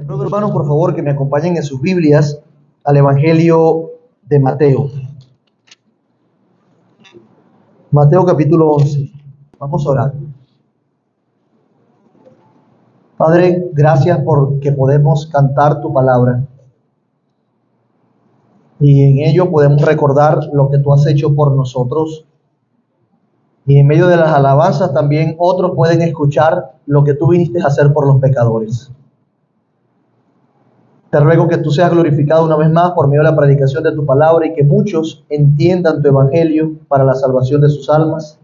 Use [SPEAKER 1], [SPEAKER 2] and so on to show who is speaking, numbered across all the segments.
[SPEAKER 1] Ruego, hermanos, por favor, que me acompañen en sus Biblias al Evangelio de Mateo. Mateo capítulo 11. Vamos a orar. Padre, gracias porque podemos cantar tu palabra. Y en ello podemos recordar lo que tú has hecho por nosotros. Y en medio de las alabanzas también otros pueden escuchar lo que tú viniste a hacer por los pecadores. Te ruego que tú seas glorificado una vez más por medio de la predicación de tu palabra y que muchos entiendan tu evangelio para la salvación de sus almas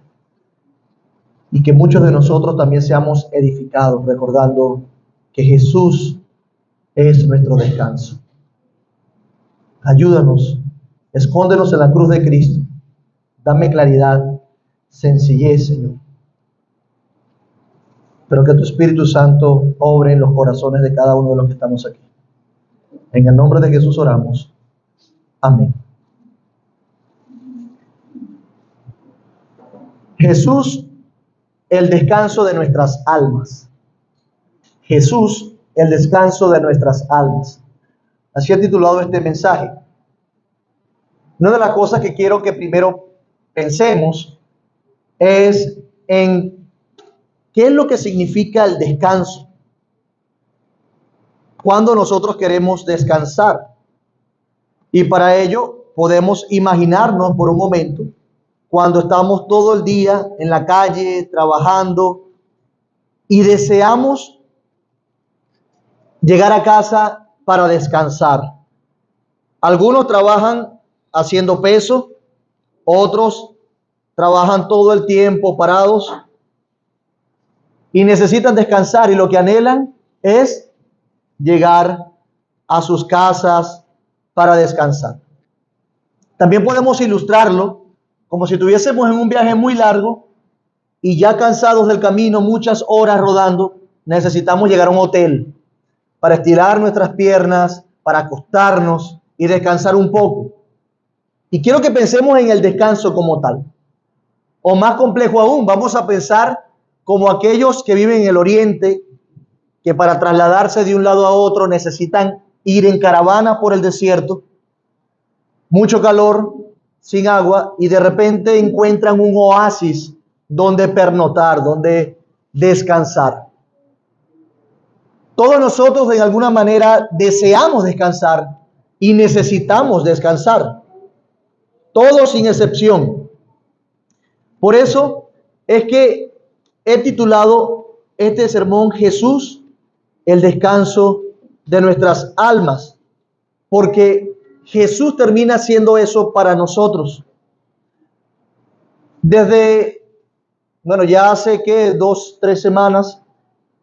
[SPEAKER 1] y que muchos de nosotros también seamos edificados recordando que Jesús es nuestro descanso. Ayúdanos, escóndenos en la cruz de Cristo, dame claridad, sencillez, Señor, pero que tu Espíritu Santo obre en los corazones de cada uno de los que estamos aquí. En el nombre de Jesús oramos. Amén. Jesús, el descanso de nuestras almas. Jesús, el descanso de nuestras almas. Así he titulado este mensaje. Una de las cosas que quiero que primero pensemos es en qué es lo que significa el descanso. Cuando nosotros queremos descansar. Y para ello podemos imaginarnos por un momento cuando estamos todo el día en la calle trabajando y deseamos llegar a casa para descansar. Algunos trabajan haciendo peso, otros trabajan todo el tiempo parados y necesitan descansar y lo que anhelan es llegar a sus casas para descansar. También podemos ilustrarlo como si estuviésemos en un viaje muy largo y ya cansados del camino, muchas horas rodando, necesitamos llegar a un hotel para estirar nuestras piernas, para acostarnos y descansar un poco. Y quiero que pensemos en el descanso como tal. O más complejo aún, vamos a pensar como aquellos que viven en el oriente, que para trasladarse de un lado a otro necesitan ir en caravana por el desierto, mucho calor, sin agua, y de repente encuentran un oasis donde pernoctar, donde descansar. Todos nosotros de alguna manera deseamos descansar y necesitamos descansar. Todos sin excepción. Por eso es que he titulado este sermón Jesús, el descanso de nuestras almas, porque Jesús termina siendo eso para nosotros. Desde, ya hace que 2-3 semanas,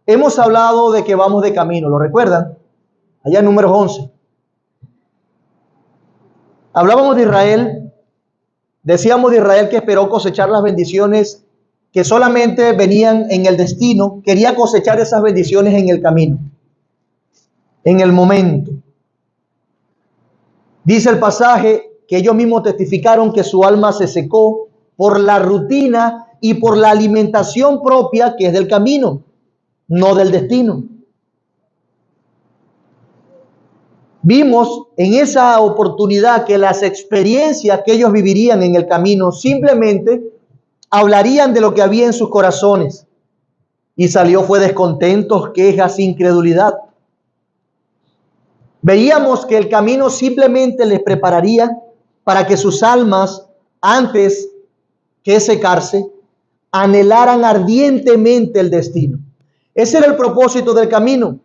[SPEAKER 1] hemos hablado de que vamos de camino, ¿lo recuerdan? Allá en Números 11. Hablábamos de Israel, decíamos de Israel que esperó cosechar las bendiciones que solamente venían en el destino, quería cosechar esas bendiciones en el camino, en el momento. Dice el pasaje que ellos mismos testificaron que su alma se secó por la rutina y por la alimentación propia que es del camino, no del destino. Vimos en esa oportunidad que las experiencias que ellos vivirían en el camino simplemente hablarían de lo que había en sus corazones. Y fue descontentos, quejas, incredulidad. Veíamos que el camino simplemente les prepararía para que sus almas, antes que secarse, anhelaran ardientemente el destino. Ese era el propósito del camino.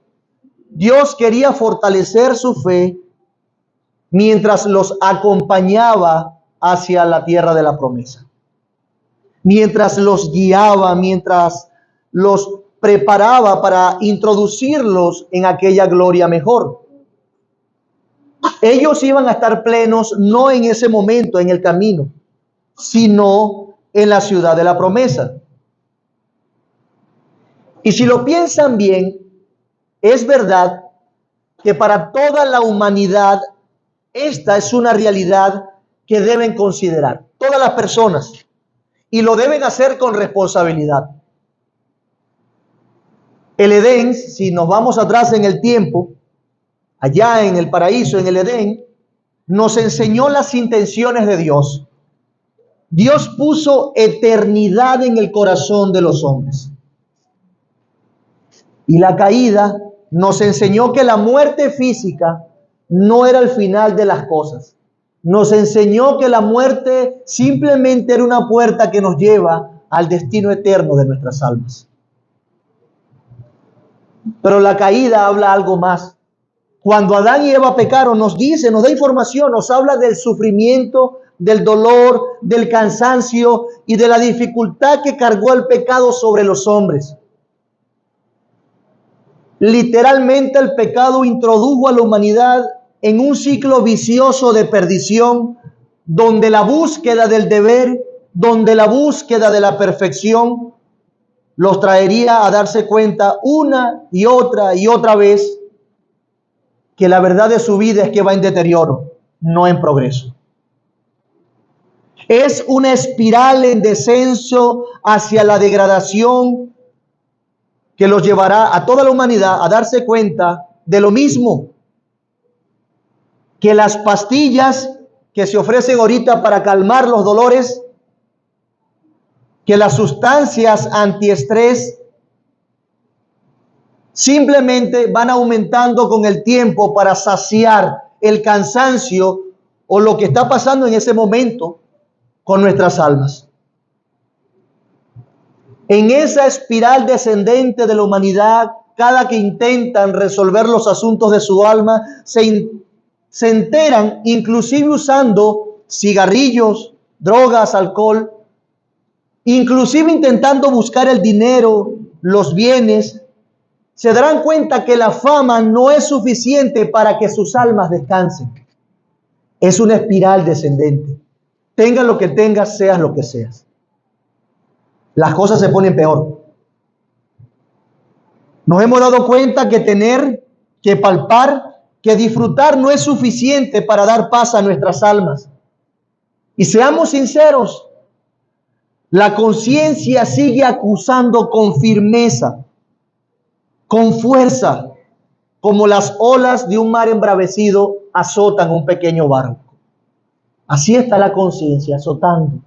[SPEAKER 1] Dios quería fortalecer su fe mientras los acompañaba hacia la tierra de la promesa. Mientras los guiaba, mientras los preparaba para introducirlos en aquella gloria mejor. Ellos iban a estar plenos no en ese momento, en el camino, sino en la ciudad de la promesa. Y si lo piensan bien, es verdad que para toda la humanidad esta es una realidad que deben considerar todas las personas y lo deben hacer con responsabilidad. El Edén, si nos vamos atrás en el tiempo, allá en el paraíso, en el Edén, nos enseñó las intenciones de Dios. Dios puso eternidad en el corazón de los hombres. Y la caída nos enseñó que la muerte física no era el final de las cosas. Nos enseñó que la muerte simplemente era una puerta que nos lleva al destino eterno de nuestras almas. Pero la caída habla algo más. Cuando Adán y Eva pecaron, nos dice, nos da información, nos habla del sufrimiento, del dolor, del cansancio y de la dificultad que cargó el pecado sobre los hombres. Literalmente el pecado introdujo a la humanidad en un ciclo vicioso de perdición, donde la búsqueda del deber, donde la búsqueda de la perfección los traería a darse cuenta una y otra vez que la verdad de su vida es que va en deterioro, no en progreso. Es una espiral en descenso hacia la degradación que los llevará a toda la humanidad a darse cuenta de lo mismo, que las pastillas que se ofrecen ahorita para calmar los dolores, que las sustancias antiestrés simplemente van aumentando con el tiempo para saciar el cansancio o lo que está pasando en ese momento con nuestras almas. En esa espiral descendente de la humanidad, cada que intentan resolver los asuntos de su alma, se enteran, inclusive usando cigarrillos, drogas, alcohol, inclusive intentando buscar el dinero, los bienes, se darán cuenta que la fama no es suficiente para que sus almas descansen. Es una espiral descendente. Tengas lo que tengas, seas lo que seas. Las cosas se ponen peor. Nos hemos dado cuenta que tener, que palpar, que disfrutar no es suficiente para dar paz a nuestras almas. Y seamos sinceros, la conciencia sigue acusando con firmeza, con fuerza, como las olas de un mar embravecido azotan un pequeño barco. Así está la conciencia azotando.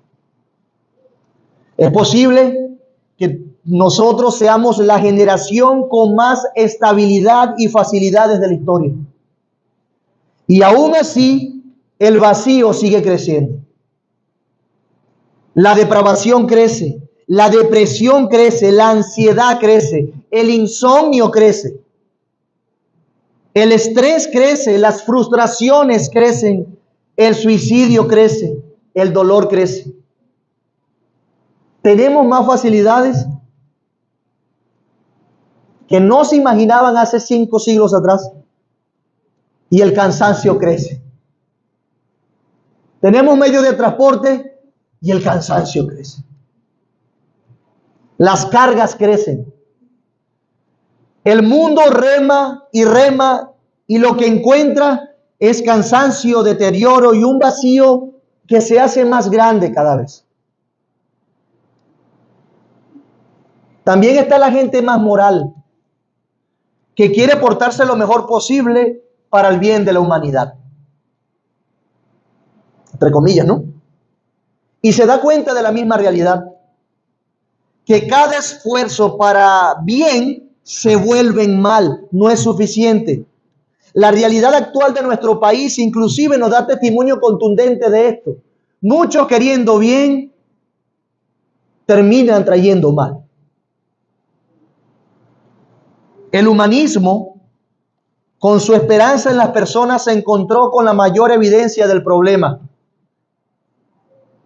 [SPEAKER 1] Es posible que nosotros seamos la generación con más estabilidad y facilidades de la historia. Y aún así, el vacío sigue creciendo. La depravación crece, la depresión crece, la ansiedad crece, el insomnio crece, el estrés crece, las frustraciones crecen, el suicidio crece, el dolor crece. Tenemos más facilidades que no se imaginaban hace 5 siglos atrás y el cansancio crece. Tenemos medios de transporte y el cansancio crece. Las cargas crecen. El mundo rema y lo que encuentra es cansancio, deterioro y un vacío que se hace más grande cada vez. También está la gente más moral, que quiere portarse lo mejor posible para el bien de la humanidad. Entre comillas, ¿no? Y se da cuenta de la misma realidad, que cada esfuerzo para bien se vuelve en mal, no es suficiente. La realidad actual de nuestro país inclusive nos da testimonio contundente de esto. Muchos queriendo bien terminan trayendo mal. El humanismo, con su esperanza en las personas, se encontró con la mayor evidencia del problema.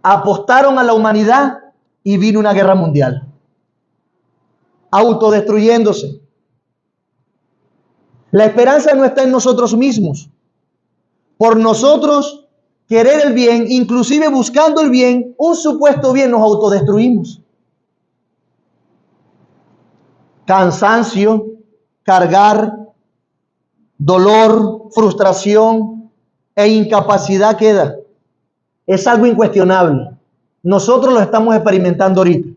[SPEAKER 1] Apostaron a la humanidad y vino una guerra mundial, autodestruyéndose. La esperanza no está en nosotros mismos. Por nosotros querer el bien, inclusive buscando el bien, un supuesto bien, nos autodestruimos. Cansancio, cargar, dolor, frustración e incapacidad queda. Es algo incuestionable. Nosotros lo estamos experimentando ahorita,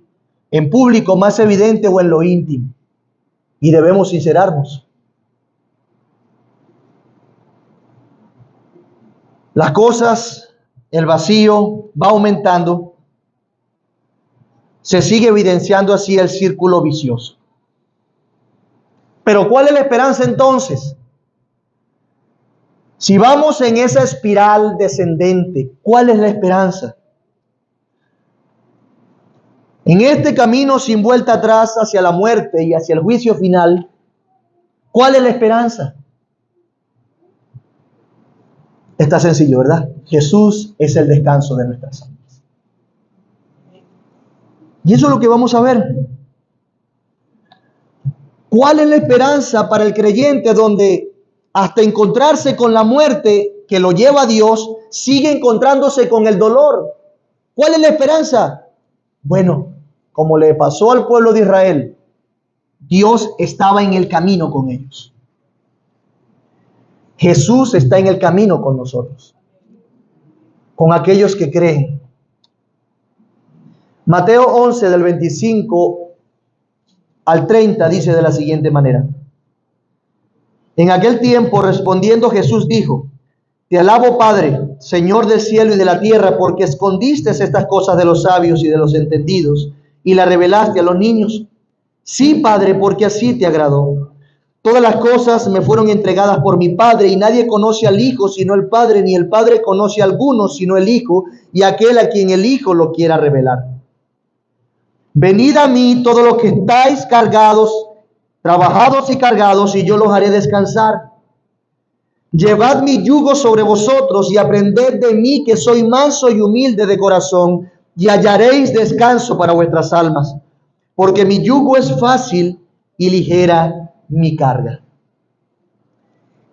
[SPEAKER 1] en público más evidente o en lo íntimo. Y debemos sincerarnos. Las cosas, el vacío va aumentando. Se sigue evidenciando así el círculo vicioso. Pero ¿cuál es la esperanza entonces? Si vamos en esa espiral descendente, ¿cuál es la esperanza? En este camino sin vuelta atrás hacia la muerte y hacia el juicio final, ¿cuál es la esperanza? Está sencillo, ¿verdad? Jesús es el descanso de nuestras almas. Y eso es lo que vamos a ver. ¿Cuál es la esperanza para el creyente donde hasta encontrarse con la muerte que lo lleva a Dios, sigue encontrándose con el dolor? ¿Cuál es la esperanza? Bueno, como le pasó al pueblo de Israel, Dios estaba en el camino con ellos. Jesús está en el camino con nosotros, con aquellos que creen. Mateo 11 del 25 al 30 dice de la siguiente manera: en aquel tiempo respondiendo Jesús dijo: te alabo, Padre, Señor del cielo y de la tierra, porque escondiste estas cosas de los sabios y de los entendidos y las revelaste a los niños. Sí, Padre, porque así te agradó. Todas las cosas me fueron entregadas por mi Padre, y nadie conoce al Hijo sino el Padre, ni el Padre conoce a alguno sino el Hijo, y aquel a quien el Hijo lo quiera revelar. Venid a mí todos los que estáis cargados, trabajados y cargados, y yo los haré descansar. Llevad mi yugo sobre vosotros y aprended de mí, que soy manso y humilde de corazón, y hallaréis descanso para vuestras almas, porque mi yugo es fácil y ligera mi carga.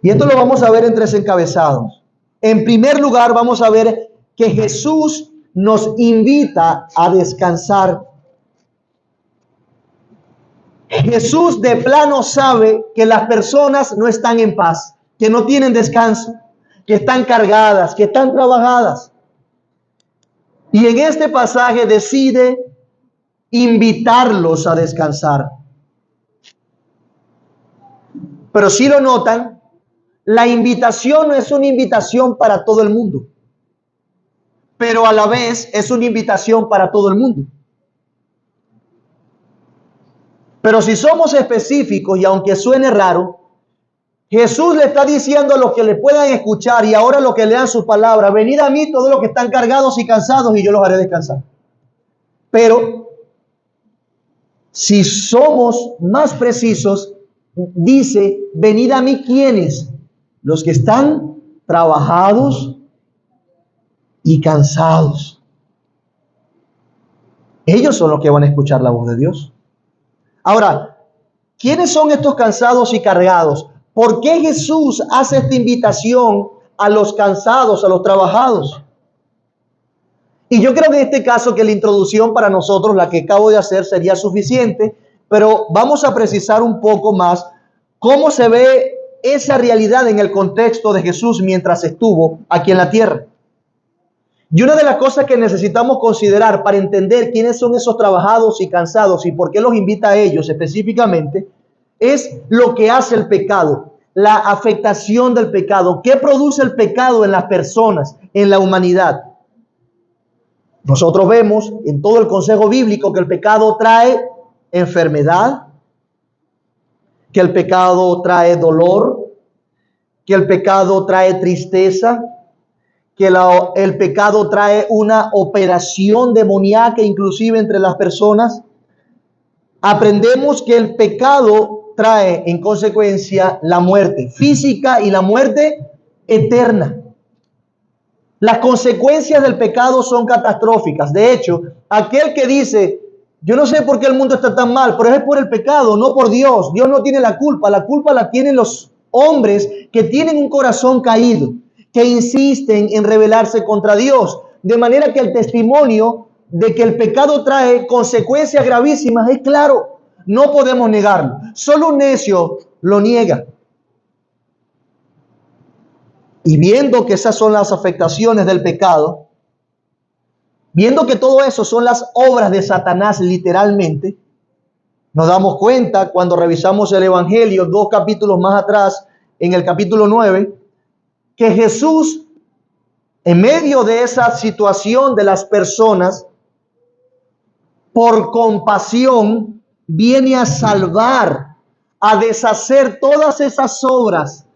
[SPEAKER 1] Y esto lo vamos a ver en tres encabezados. En primer lugar, vamos a ver que Jesús nos invita a descansar. Jesús de plano sabe que las personas no están en paz, que no tienen descanso, que están cargadas, que están trabajadas. Y en este pasaje decide invitarlos a descansar. Pero si lo notan, la invitación no es una invitación para todo el mundo, pero a la vez es una invitación para todo el mundo. Pero si somos específicos, y aunque suene raro, Jesús le está diciendo a los que le puedan escuchar y ahora los que lean su palabra: venid a mí todos los que están cargados y cansados, y yo los haré descansar. Pero si somos más precisos, dice: venid a mí, ¿quiénes? Los que están trabajados y cansados. Ellos son los que van a escuchar la voz de Dios. Ahora, ¿quiénes son estos cansados y cargados? ¿Por qué Jesús hace esta invitación a los cansados, a los trabajados? Y yo creo que en este caso que la introducción para nosotros, la que acabo de hacer, sería suficiente, pero vamos a precisar un poco más cómo se ve esa realidad en el contexto de Jesús mientras estuvo aquí en la tierra. Y una de las cosas que necesitamos considerar para entender quiénes son esos trabajados y cansados y por qué los invita a ellos específicamente, es lo que hace el pecado, la afectación del pecado. ¿Qué produce el pecado en las personas, en la humanidad? Nosotros vemos en todo el consejo bíblico que el pecado trae enfermedad, que el pecado trae dolor, que el pecado trae tristeza, que el pecado trae una operación demoníaca inclusive entre las personas. Aprendemos que el pecado trae en consecuencia la muerte física y la muerte eterna. Las consecuencias del pecado son catastróficas. De hecho, aquel que dice: yo no sé por qué el mundo está tan mal, pero es por el pecado, no por Dios. Dios no tiene la culpa la tienen los hombres que tienen un corazón caído, que insisten en rebelarse contra Dios. De manera que el testimonio de que el pecado trae consecuencias gravísimas es claro, no podemos negarlo. Solo un necio lo niega. Y viendo que esas son las afectaciones del pecado, viendo que todo eso son las obras de Satanás literalmente, nos damos cuenta cuando revisamos el Evangelio 2 capítulos más atrás, en el capítulo 9, que Jesús En medio de esa situación de las personas, por compasión, viene a salvar, a deshacer todas esas obras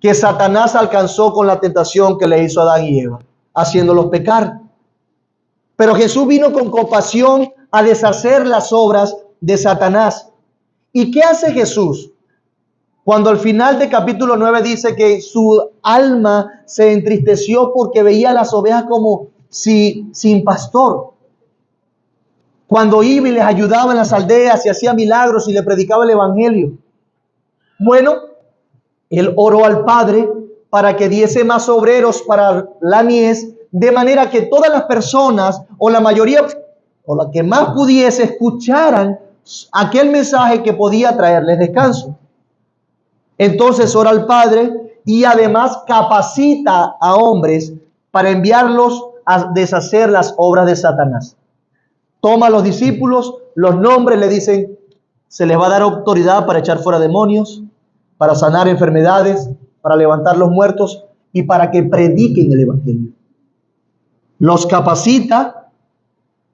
[SPEAKER 1] que Satanás alcanzó con la tentación que le hizo a Adán y Eva, haciéndolos pecar. Pero Jesús vino con compasión a deshacer las obras de Satanás. ¿Y qué hace Jesús? Cuando al final del capítulo 9 dice que su alma se entristeció porque veía las ovejas como si sin pastor. Cuando iba y les ayudaba en las aldeas y hacía milagros y le predicaba el evangelio. Bueno, él oró al Padre para que diese más obreros para la mies, de manera que todas las personas, o la mayoría, o la que más pudiese, escucharan aquel mensaje que podía traerles descanso. Entonces ora al Padre y además capacita a hombres para enviarlos a deshacer las obras de Satanás. Toma a los discípulos, los nombres, le dicen, se les va a dar autoridad para echar fuera demonios, para sanar enfermedades, para levantar los muertos y para que prediquen el evangelio. Los capacita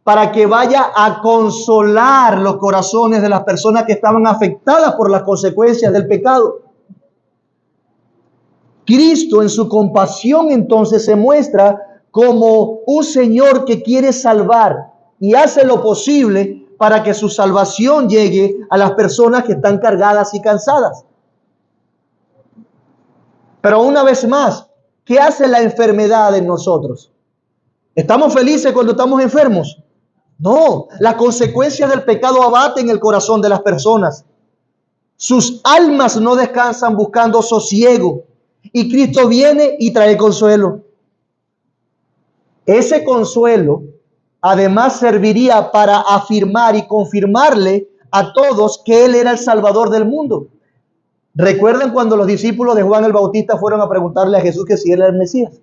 [SPEAKER 1] para que vaya a consolar los corazones de las personas que estaban afectadas por las consecuencias del pecado. Cristo en su compasión entonces se muestra como un Señor que quiere salvar y hace lo posible para que su salvación llegue a las personas que están cargadas y cansadas. Pero una vez más, ¿qué hace la enfermedad en nosotros? ¿Estamos felices cuando estamos enfermos? No, las consecuencias del pecado abaten el corazón de las personas. Sus almas no descansan buscando sosiego. Y Cristo viene y trae consuelo. Ese consuelo además serviría para afirmar y confirmarle a todos que Él era el Salvador del mundo. ¿Recuerdan cuando los discípulos de Juan el Bautista fueron a preguntarle a Jesús que si Él era el Mesías?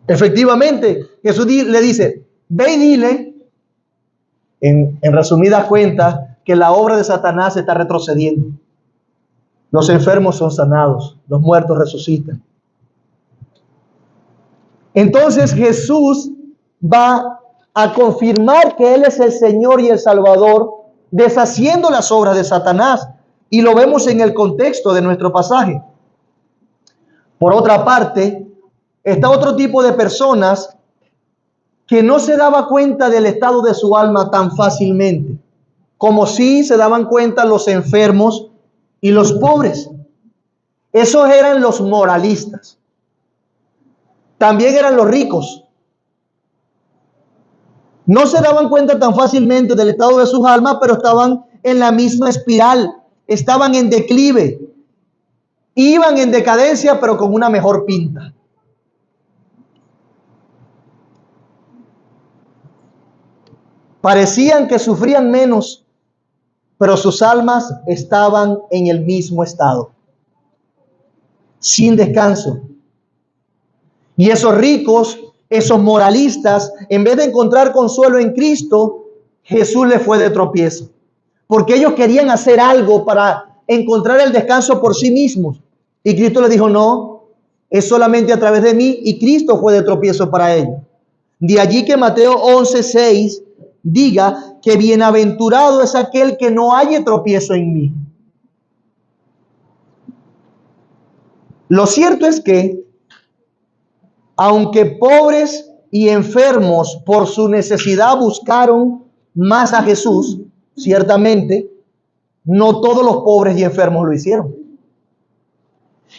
[SPEAKER 1] Efectivamente, Jesús le dice, ve y dile, en resumidas cuentas, que la obra de Satanás está retrocediendo. Los enfermos son sanados, los muertos resucitan. Entonces Jesús va a confirmar que Él es el Señor y el Salvador, deshaciendo las obras de Satanás. Y lo vemos en el contexto de nuestro pasaje. Por otra parte, está otro tipo de personas que no se daba cuenta del estado de su alma tan fácilmente, como si se daban cuenta los enfermos y los pobres. Esos eran los moralistas. También eran los ricos. No se daban cuenta tan fácilmente del estado de sus almas, pero estaban en la misma espiral. Estaban en declive. Iban en decadencia, pero con una mejor pinta. Parecían que sufrían menos, pero sus almas estaban en el mismo estado, sin descanso. Y esos ricos, esos moralistas, en vez de encontrar consuelo en Cristo, Jesús les fue de tropiezo, porque ellos querían hacer algo para encontrar el descanso por sí mismos. Y Cristo les dijo, no, es solamente a través de mí, y Cristo fue de tropiezo para ellos. De allí que Mateo 11:6 diga que bienaventurado es aquel que no halle tropiezo en mí. Lo cierto es que, aunque pobres y enfermos por su necesidad buscaron más a Jesús, ciertamente, no todos los pobres y enfermos lo hicieron.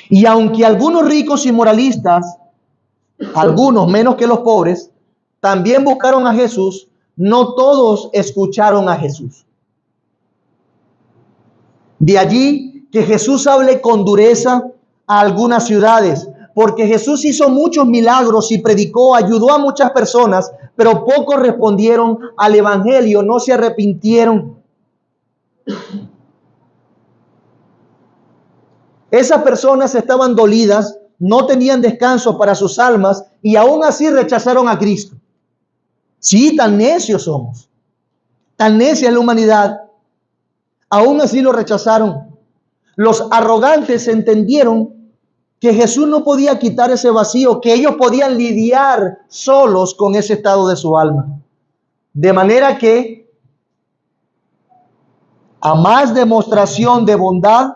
[SPEAKER 1] Y aunque algunos ricos y moralistas, algunos menos que los pobres, también buscaron a Jesús, no todos escucharon a Jesús. De allí que Jesús hable con dureza a algunas ciudades, porque Jesús hizo muchos milagros y predicó, ayudó a muchas personas, pero pocos respondieron al evangelio, no se arrepintieron. Esas personas estaban dolidas, no tenían descanso para sus almas y aún así rechazaron a Cristo. Sí, tan necios somos, tan necia es la humanidad. Aún así lo rechazaron. Los arrogantes entendieron que Jesús no podía quitar ese vacío, que ellos podían lidiar solos con ese estado de su alma. De manera que a más demostración de bondad,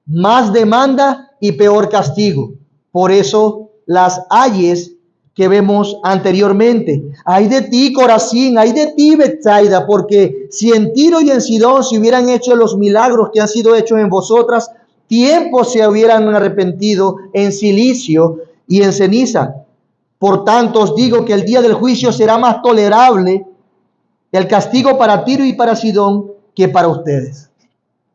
[SPEAKER 1] más demanda y peor castigo. Por eso las ayes que vemos anteriormente. Ay de ti, Corazín, ay de ti, Betsaida, porque si en Tiro y en Sidón se hubieran hecho los milagros que han sido hechos en vosotras, tiempo se hubieran arrepentido en silicio y en ceniza. Por tanto os digo que el día del juicio será más tolerable el castigo para Tiro y para Sidón que para ustedes.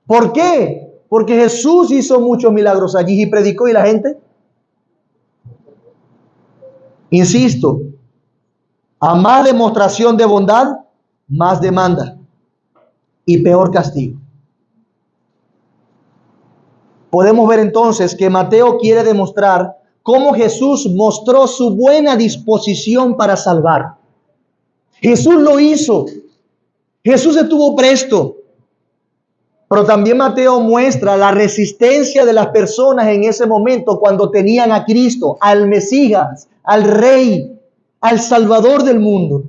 [SPEAKER 1] ¿Por qué? Porque Jesús hizo muchos milagros allí y predicó, y la gente, insisto, a más demostración de bondad, más demanda y peor castigo. Podemos ver entonces que Mateo quiere demostrar cómo Jesús mostró su buena disposición para salvar. Jesús lo hizo. Jesús estuvo presto. Pero también Mateo muestra la resistencia de las personas en ese momento cuando tenían a Cristo, al Mesías, al Rey, al Salvador del mundo.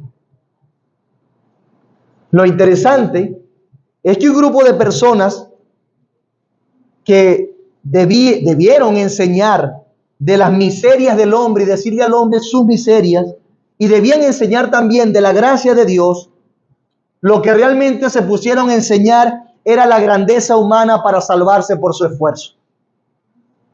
[SPEAKER 1] Lo interesante es que un grupo de personas que debieron enseñar de las miserias del hombre y decirle al hombre sus miserias, y debían enseñar también de la gracia de Dios, lo que realmente se pusieron a enseñar era la grandeza humana para salvarse por su esfuerzo,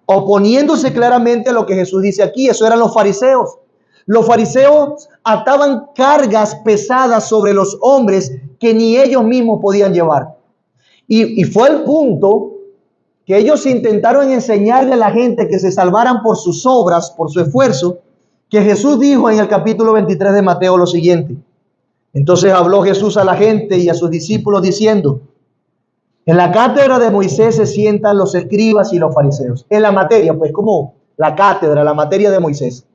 [SPEAKER 1] oponiéndose claramente a lo que Jesús dice aquí. Eso eran los fariseos. Los fariseos ataban cargas pesadas sobre los hombres que ni ellos mismos podían llevar. Y fue el punto que ellos intentaron enseñarle a la gente que se salvaran por sus obras, por su esfuerzo, que Jesús dijo en el capítulo 23 de Mateo lo siguiente. Entonces habló Jesús a la gente y a sus discípulos diciendo: en la cátedra de Moisés se sientan los escribas y los fariseos. En la materia, pues como la cátedra, la materia de Moisés.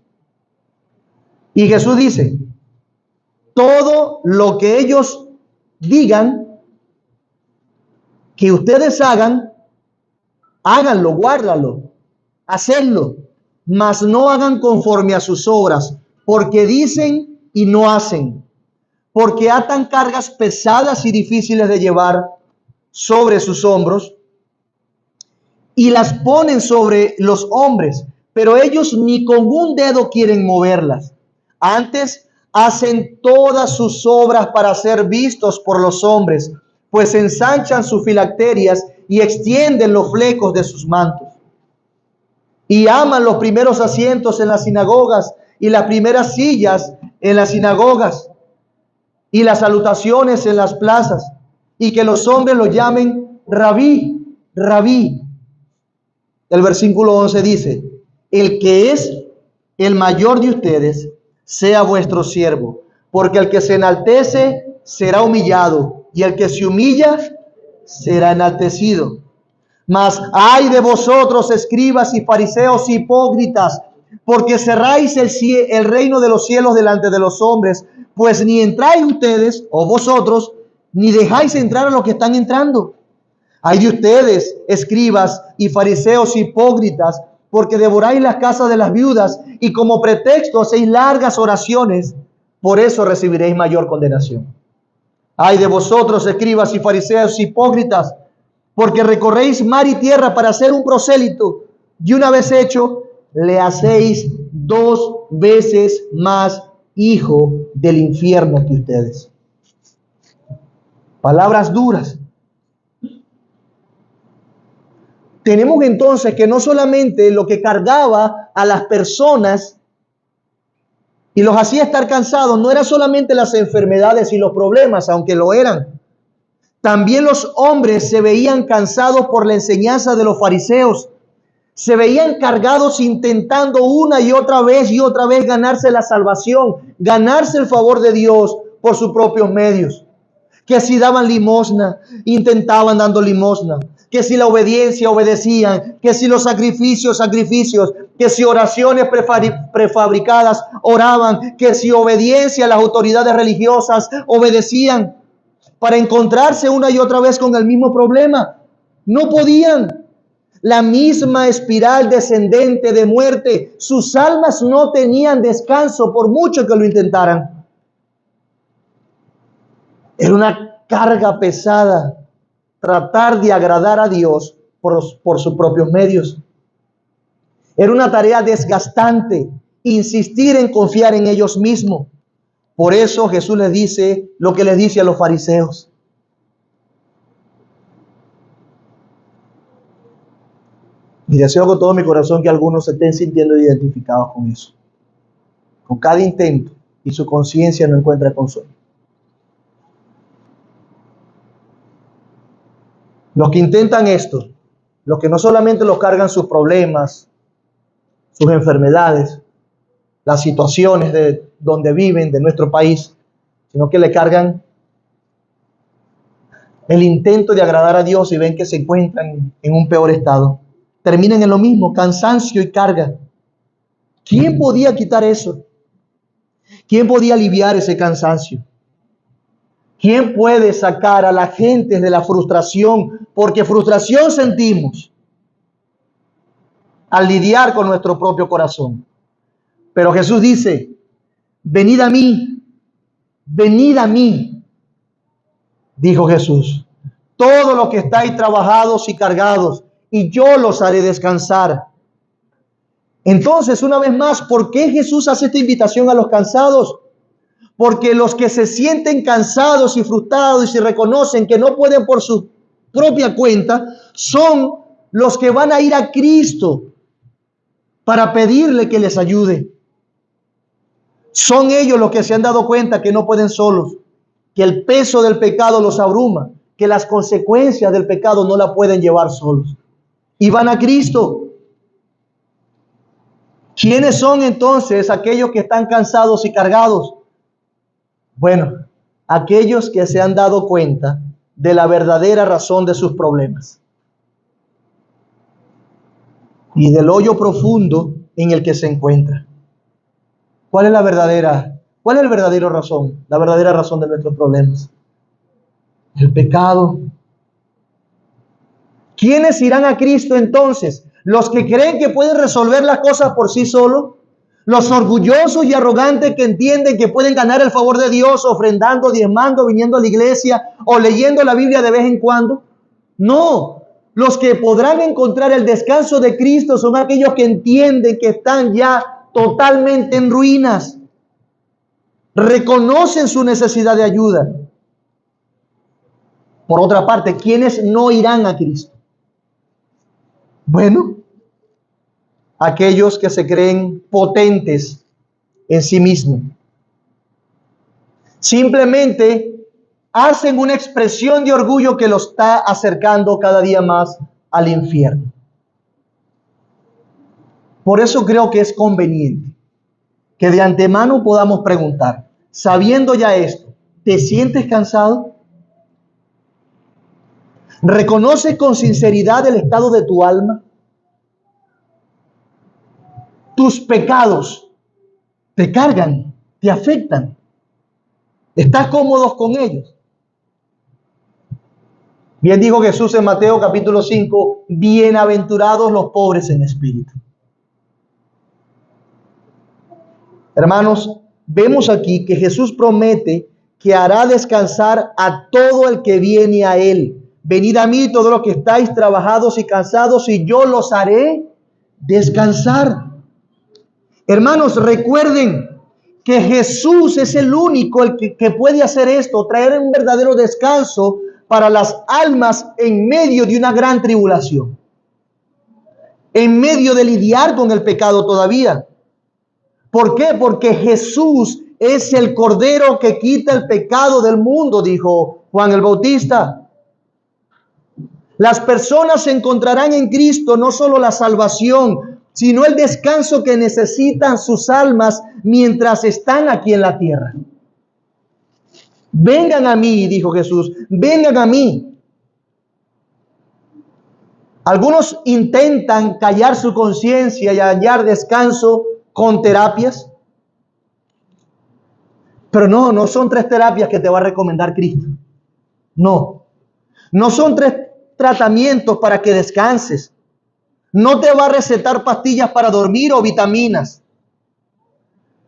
[SPEAKER 1] Y Jesús dice: todo lo que ellos digan que ustedes hagan, háganlo, guárdalo, hacedlo, mas no hagan conforme a sus obras, porque dicen y no hacen, porque atan cargas pesadas y difíciles de llevar sobre sus hombros y las ponen sobre los hombres, pero ellos ni con un dedo quieren moverlas. Antes hacen todas sus obras para ser vistos por los hombres, pues ensanchan sus filacterias y extienden los flecos de sus mantos. Y aman los primeros asientos en las sinagogas y las primeras sillas en las sinagogas y las salutaciones en las plazas, y que los hombres lo llamen rabí, rabí. El versículo 11 dice: el que es el mayor de ustedes sea vuestro siervo, porque el que se enaltece será humillado, y el que se humilla será enaltecido. Mas ay de vosotros, escribas y fariseos hipócritas, porque cerráis el reino de los cielos delante de los hombres, pues ni entráis ustedes o vosotros, ni dejáis entrar a los que están entrando. Ay de ustedes, escribas y fariseos hipócritas, porque devoráis las casas de las viudas y como pretexto hacéis largas oraciones, por eso recibiréis mayor condenación. Ay de vosotros, escribas y fariseos hipócritas, porque recorréis mar y tierra para hacer un prosélito, y una vez hecho, le hacéis 2 veces más hijo del infierno que ustedes. Palabras duras. Tenemos entonces que no solamente lo que cargaba a las personas y los hacía estar cansados, no era solamente las enfermedades y los problemas, aunque lo eran. También los hombres se veían cansados por la enseñanza de los fariseos. Se veían cargados intentando una y otra vez ganarse la salvación, ganarse el favor de Dios por sus propios medios. Que si daban limosna, intentaban dando limosna. Que si la obediencia, obedecían. Que si los sacrificios. Que si oraciones prefabricadas, oraban. Que si obediencia a las autoridades religiosas, obedecían. Para encontrarse una y otra vez con el mismo problema. No podían. la misma espiral descendente de muerte. Sus almas no tenían descanso por mucho que lo intentaran. Era una carga pesada tratar de agradar a Dios por sus propios medios. Era una tarea desgastante insistir en confiar en ellos mismos. Por eso Jesús les dice lo que les dice a los fariseos. Y deseo con todo mi corazón que algunos se estén sintiendo identificados con eso. Con cada intento y su conciencia no encuentra consuelo. Los que intentan esto, los que no solamente los cargan sus problemas, sus enfermedades, las situaciones de donde viven, de nuestro país, sino que le cargan el intento de agradar a Dios y ven que se encuentran en un peor estado. Terminan en lo mismo, cansancio y carga. ¿Quién podía quitar eso? ¿Quién podía aliviar ese cansancio? ¿Quién puede sacar a la gente de la frustración? Porque frustración sentimos al lidiar con nuestro propio corazón. Pero Jesús dice, venid a mí, dijo Jesús, todos los que estáis trabajados y cargados, y yo los haré descansar. Entonces, una vez más, ¿por qué Jesús hace esta invitación a los cansados? Porque los que se sienten cansados y frustrados y se reconocen que no pueden por su propia cuenta, son los que van a ir a Cristo para pedirle que les ayude. Son ellos los que se han dado cuenta que no pueden solos, que el peso del pecado los abruma, que las consecuencias del pecado no la pueden llevar solos. Y van a Cristo. ¿Quiénes son entonces aquellos que están cansados y cargados? Bueno, aquellos que se han dado cuenta de la verdadera razón de sus problemas y del hoyo profundo en el que se encuentra. ¿Cuál es la verdadera razón? La verdadera razón de nuestros problemas. El pecado. ¿Quiénes irán a Cristo entonces? ¿Los que creen que pueden resolver las cosas por sí solos? ¿Los orgullosos y arrogantes que entienden que pueden ganar el favor de Dios ofrendando, diezmando, viniendo a la iglesia o leyendo la Biblia de vez en cuando? No. Los que podrán encontrar el descanso de Cristo son aquellos que entienden que están ya totalmente en ruinas. Reconocen su necesidad de ayuda. Por otra parte, ¿quiénes no irán a Cristo? Bueno, aquellos que se creen potentes en sí mismos. Simplemente hacen una expresión de orgullo que los está acercando cada día más al infierno. Por eso creo que es conveniente que de antemano podamos preguntar, sabiendo ya esto, ¿te sientes cansado? ¿Reconoces con sinceridad el estado de tu alma? Tus pecados te cargan, te afectan. ¿Estás cómodo con ellos? Bien dijo Jesús en Mateo capítulo 5, bienaventurados los pobres en espíritu. Hermanos, vemos aquí que Jesús promete que hará descansar a todo el que viene a Él. Venid a mí todos los que estáis trabajados y cansados, y yo los haré descansar. Hermanos, recuerden que Jesús es el único que puede hacer esto, traer un verdadero descanso para las almas en medio de una gran tribulación, en medio de lidiar con el pecado todavía. ¿Por qué? Porque Jesús es el Cordero que quita el pecado del mundo, dijo Juan el Bautista. Las personas encontrarán en Cristo no solo la salvación, sino el descanso que necesitan sus almas mientras están aquí en la tierra. Vengan a mí, dijo Jesús, vengan a mí. Algunos intentan callar su conciencia y hallar descanso con terapias. Pero no son 3 terapias que te va a recomendar Cristo. No son 3 tratamientos para que descanses. No te va a recetar pastillas para dormir o vitaminas.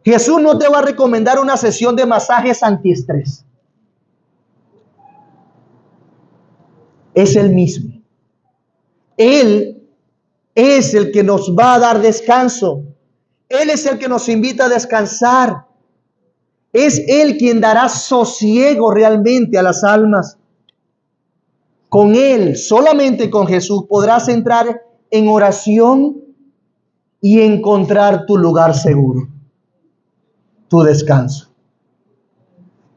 [SPEAKER 1] Jesús no te va a recomendar una sesión de masajes antiestrés. Es Él mismo. Él es el que nos va a dar descanso. Él es el que nos invita a descansar. Es Él quien dará sosiego realmente a las almas. Con Él, solamente con Jesús, podrás entrar en oración y encontrar tu lugar seguro, tu descanso.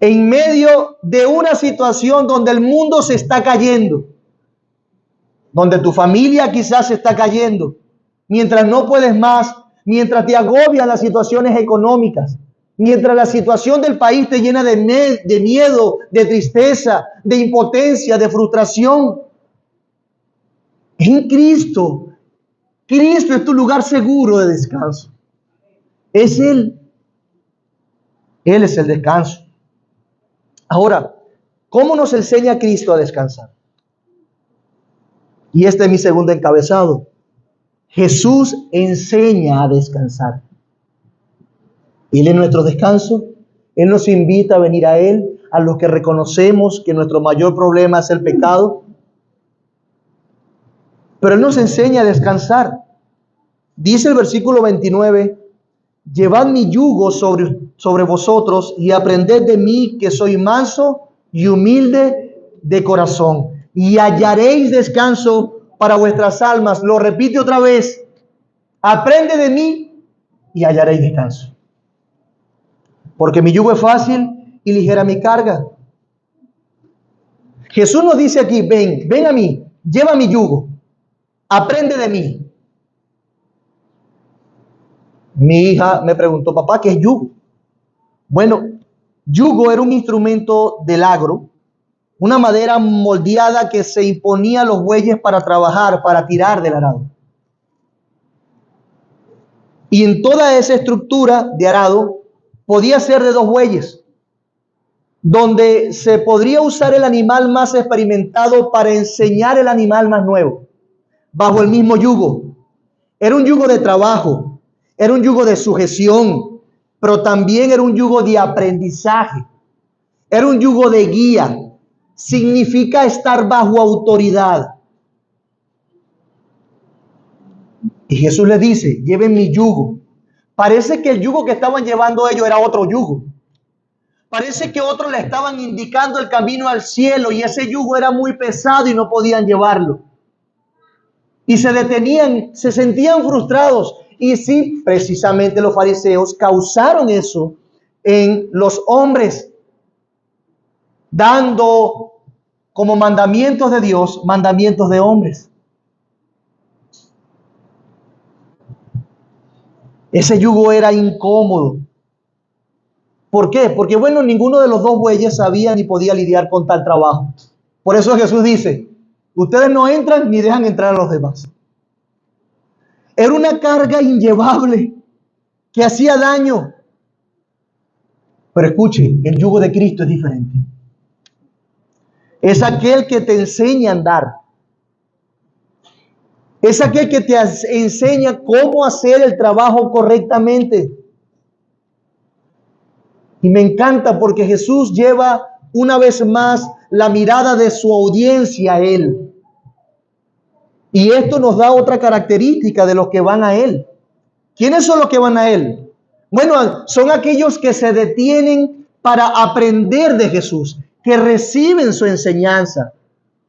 [SPEAKER 1] En medio de una situación donde el mundo se está cayendo, donde tu familia quizás se está cayendo, mientras no puedes más, mientras te agobian las situaciones económicas, mientras la situación del país te llena de miedo, de tristeza, de impotencia, de frustración. En Cristo, Cristo es tu lugar seguro de descanso. Es Él. Él es el descanso. Ahora, ¿cómo nos enseña Cristo a descansar? Y este es mi segundo encabezado. Jesús enseña a descansar. Él es nuestro descanso. Él nos invita a venir a Él, a los que reconocemos que nuestro mayor problema es el pecado. Pero Él nos enseña a descansar. Dice el versículo 29, llevad mi yugo sobre vosotros y aprended de mí, que soy manso y humilde de corazón, y hallaréis descanso para vuestras almas. Lo repite otra vez, aprende de mí y hallaréis descanso. Porque mi yugo es fácil y ligera mi carga. Jesús nos dice aquí, ven a mí, lleva mi yugo, aprende de mí. Mi hija me preguntó, papá, ¿qué es yugo? Bueno, yugo era un instrumento del agro, una madera moldeada que se imponía a los bueyes para trabajar, para tirar del arado. Y en toda esa estructura de arado podía ser de 2 bueyes, donde se podría usar el animal más experimentado para enseñar el animal más nuevo, bajo el mismo yugo. Era un yugo de trabajo, era un yugo de sujeción, pero también era un yugo de aprendizaje, era un yugo de guía. Significa estar bajo autoridad. Y Jesús les dice, lleven mi yugo. Parece que el yugo que estaban llevando ellos era otro yugo. Parece que otros le estaban indicando el camino al cielo y ese yugo era muy pesado y no podían llevarlo. Y se detenían, se sentían frustrados. Y sí, precisamente los fariseos causaron eso en los hombres, dando como mandamientos de Dios, mandamientos de hombres. Ese yugo era incómodo. ¿Por qué? Porque bueno, ninguno de los 2 bueyes sabía ni podía lidiar con tal trabajo. Por eso Jesús dice, ustedes no entran ni dejan entrar a los demás. Era una carga inllevable que hacía daño. Pero escuche, el yugo de Cristo es diferente. Es aquel que te enseña a andar. Es aquel que te enseña cómo hacer el trabajo correctamente. Y me encanta porque Jesús lleva una vez más la mirada de su audiencia a Él. Y esto nos da otra característica de los que van a Él. ¿Quiénes son los que van a Él? Bueno, son aquellos que se detienen para aprender de Jesús, que reciben su enseñanza,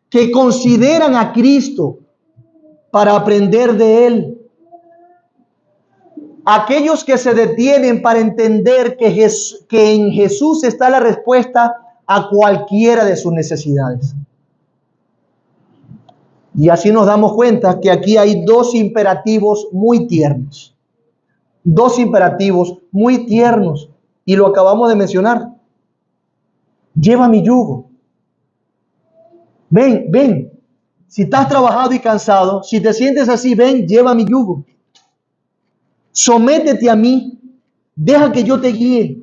[SPEAKER 1] que consideran a Cristo para aprender de Él. Aquellos que se detienen para entender que en Jesús está la respuesta a cualquiera de sus necesidades. Y así nos damos cuenta que aquí hay 2 imperativos muy tiernos. 2 imperativos muy tiernos. Y lo acabamos de mencionar. Lleva mi yugo. Ven. Si estás trabajado y cansado, si te sientes así, ven, lleva mi yugo. Sométete a mí. Deja que yo te guíe.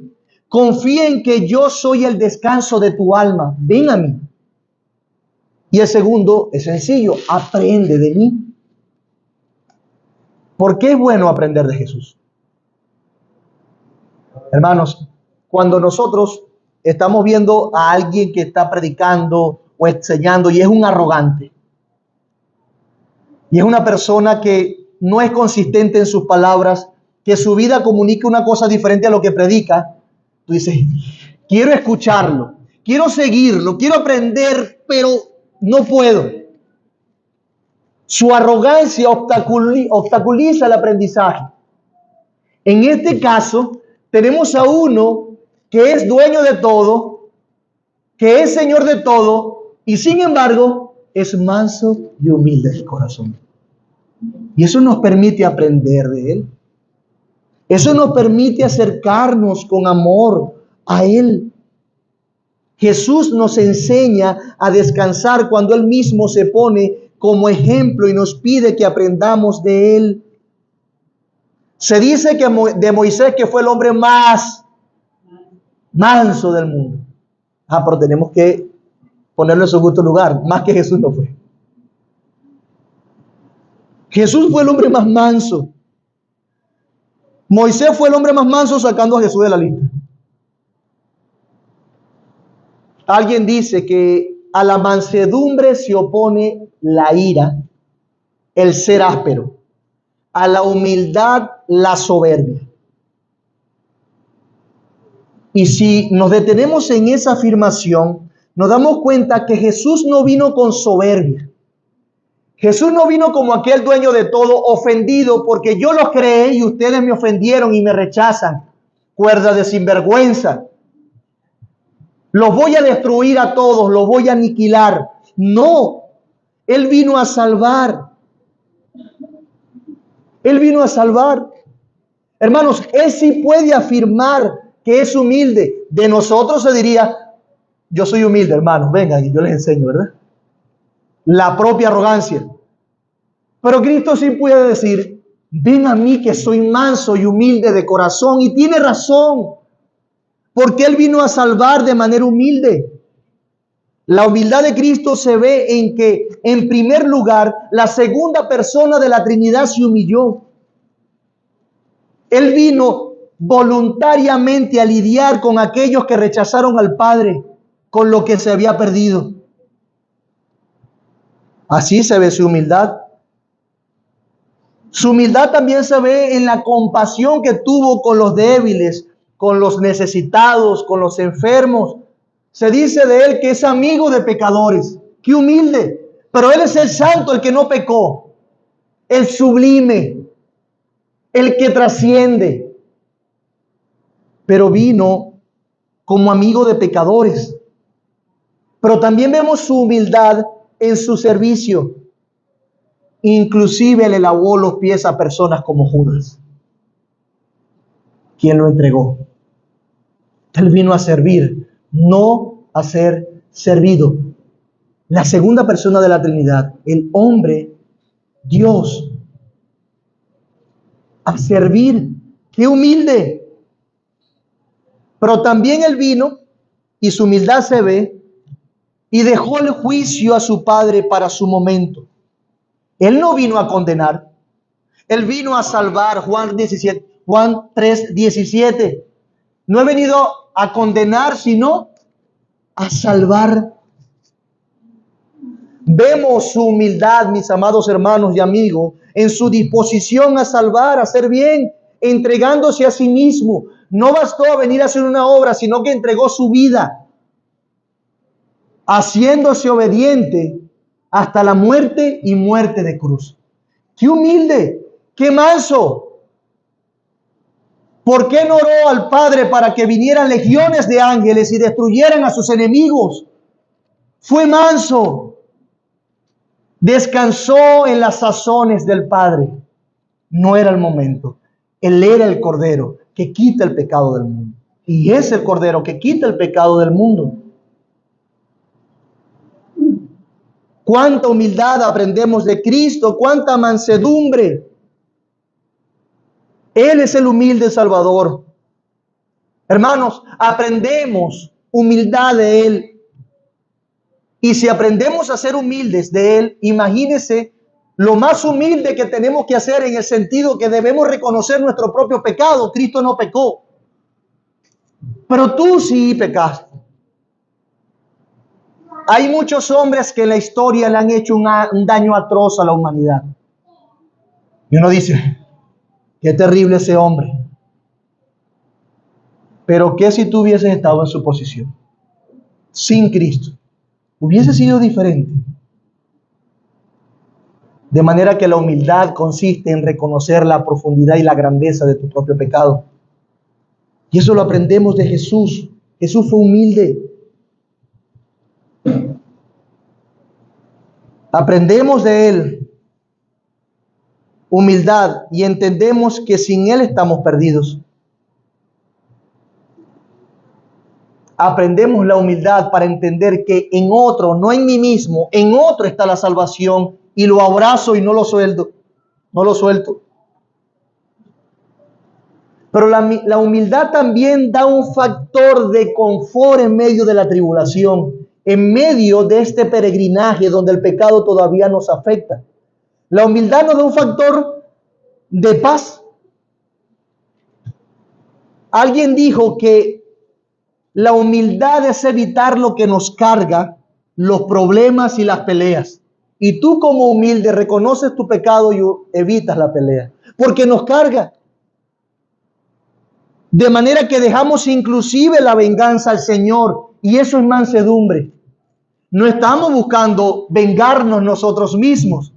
[SPEAKER 1] Confía en que yo soy el descanso de tu alma. Ven a mí. Y el segundo es sencillo, aprende de mí. ¿Por qué es bueno aprender de Jesús? Hermanos, cuando nosotros estamos viendo a alguien que está predicando o enseñando y es un arrogante, y es una persona que no es consistente en sus palabras, que su vida comunica una cosa diferente a lo que predica, tú dices, quiero escucharlo, quiero seguirlo, quiero aprender, pero no puedo. Su arrogancia obstaculiza el aprendizaje. En este caso, tenemos a uno que es dueño de todo, que es señor de todo, y sin embargo, es manso y humilde de corazón. Y eso nos permite aprender de él. Eso nos permite acercarnos con amor a él. Jesús nos enseña a descansar cuando él mismo se pone como ejemplo y nos pide que aprendamos de él. Se dice que de Moisés que fue el hombre más manso del mundo. Pero tenemos que ponerlo en su justo lugar. Más que Jesús no fue. Jesús fue el hombre más manso. Moisés fue el hombre más manso sacando a Jesús de la lista. Alguien dice que a la mansedumbre se opone la ira, el ser áspero. A la humildad, la soberbia. Y si nos detenemos en esa afirmación, nos damos cuenta que Jesús no vino con soberbia. Jesús no vino como aquel dueño de todo, ofendido porque yo lo creé y ustedes me ofendieron y me rechazan. Cuerda de sinvergüenza. Los voy a destruir a todos, los voy a aniquilar. No, Él vino a salvar. Él vino a salvar. Hermanos, Él sí puede afirmar que es humilde. De nosotros se diría, yo soy humilde, hermanos, vengan y yo les enseño, ¿verdad? La propia arrogancia. Pero Cristo sí puede decir, ven a mí que soy manso y humilde de corazón. Y tiene razón, porque Él vino a salvar de manera humilde. La humildad de Cristo se ve en que, en primer lugar, la segunda persona de la Trinidad se humilló. Él vino voluntariamente a lidiar con aquellos que rechazaron al Padre, con lo que se había perdido. Así se ve su humildad. Su humildad también se ve en la compasión que tuvo con los débiles, con los necesitados, con los enfermos. Se dice de él que es amigo de pecadores. ¡Qué humilde! Pero él es el santo, el que no pecó, el sublime, el que trasciende. Pero vino como amigo de pecadores. Pero también vemos su humildad en su servicio. Inclusive le lavó los pies a personas como Judas, quien lo entregó. Él vino a servir, no a ser servido. La segunda persona de la Trinidad, el hombre, Dios, a servir. ¡Qué humilde! Pero también él vino, y su humildad se ve, y dejó el juicio a su Padre para su momento. Él no vino a condenar, él vino a salvar. Juan 3:17. No he venido a condenar, sino a salvar. Vemos su humildad, mis amados hermanos y amigos, en su disposición a salvar, a hacer bien, entregándose a sí mismo. No bastó a venir a hacer una obra, sino que entregó su vida, haciéndose obediente hasta la muerte y muerte de cruz. ¡Qué humilde! ¡Qué manso! ¿Por qué no oró al Padre para que vinieran legiones de ángeles y destruyeran a sus enemigos? Fue manso. Descansó en las sazones del Padre. No era el momento. Él era el Cordero que quita el pecado del mundo. Y es el Cordero que quita el pecado del mundo. Cuánta humildad aprendemos de Cristo, cuánta mansedumbre. Él es el humilde Salvador. Hermanos, aprendemos humildad de Él. Y si aprendemos a ser humildes de Él, imagínense Lo más humilde que tenemos que hacer en el sentido que debemos reconocer nuestro propio pecado. Cristo no pecó, pero tú sí pecaste. Hay muchos hombres que en la historia le han hecho un daño atroz a la humanidad. Y uno dice, qué terrible ese hombre. Pero ¿qué si tú hubieses estado en su posición? Sin Cristo. Hubiese sido diferente. De manera que la humildad consiste en reconocer la profundidad y la grandeza de tu propio pecado. Y eso lo aprendemos de Jesús. Jesús fue humilde. Aprendemos de Él humildad y entendemos que sin Él estamos perdidos. Aprendemos la humildad para entender que en otro, no en mí mismo, en otro está la salvación, y lo abrazo y no lo suelto. Pero la humildad también da un factor de confort en medio de la tribulación, en medio de este peregrinaje donde el pecado todavía nos afecta. La humildad nos da un factor de paz. Alguien dijo que la humildad es evitar lo que nos carga, los problemas y las peleas. Y tú como humilde reconoces tu pecado y evitas la pelea, porque nos carga. De manera que dejamos inclusive la venganza al Señor, y eso es mansedumbre. No estamos buscando vengarnos nosotros mismos.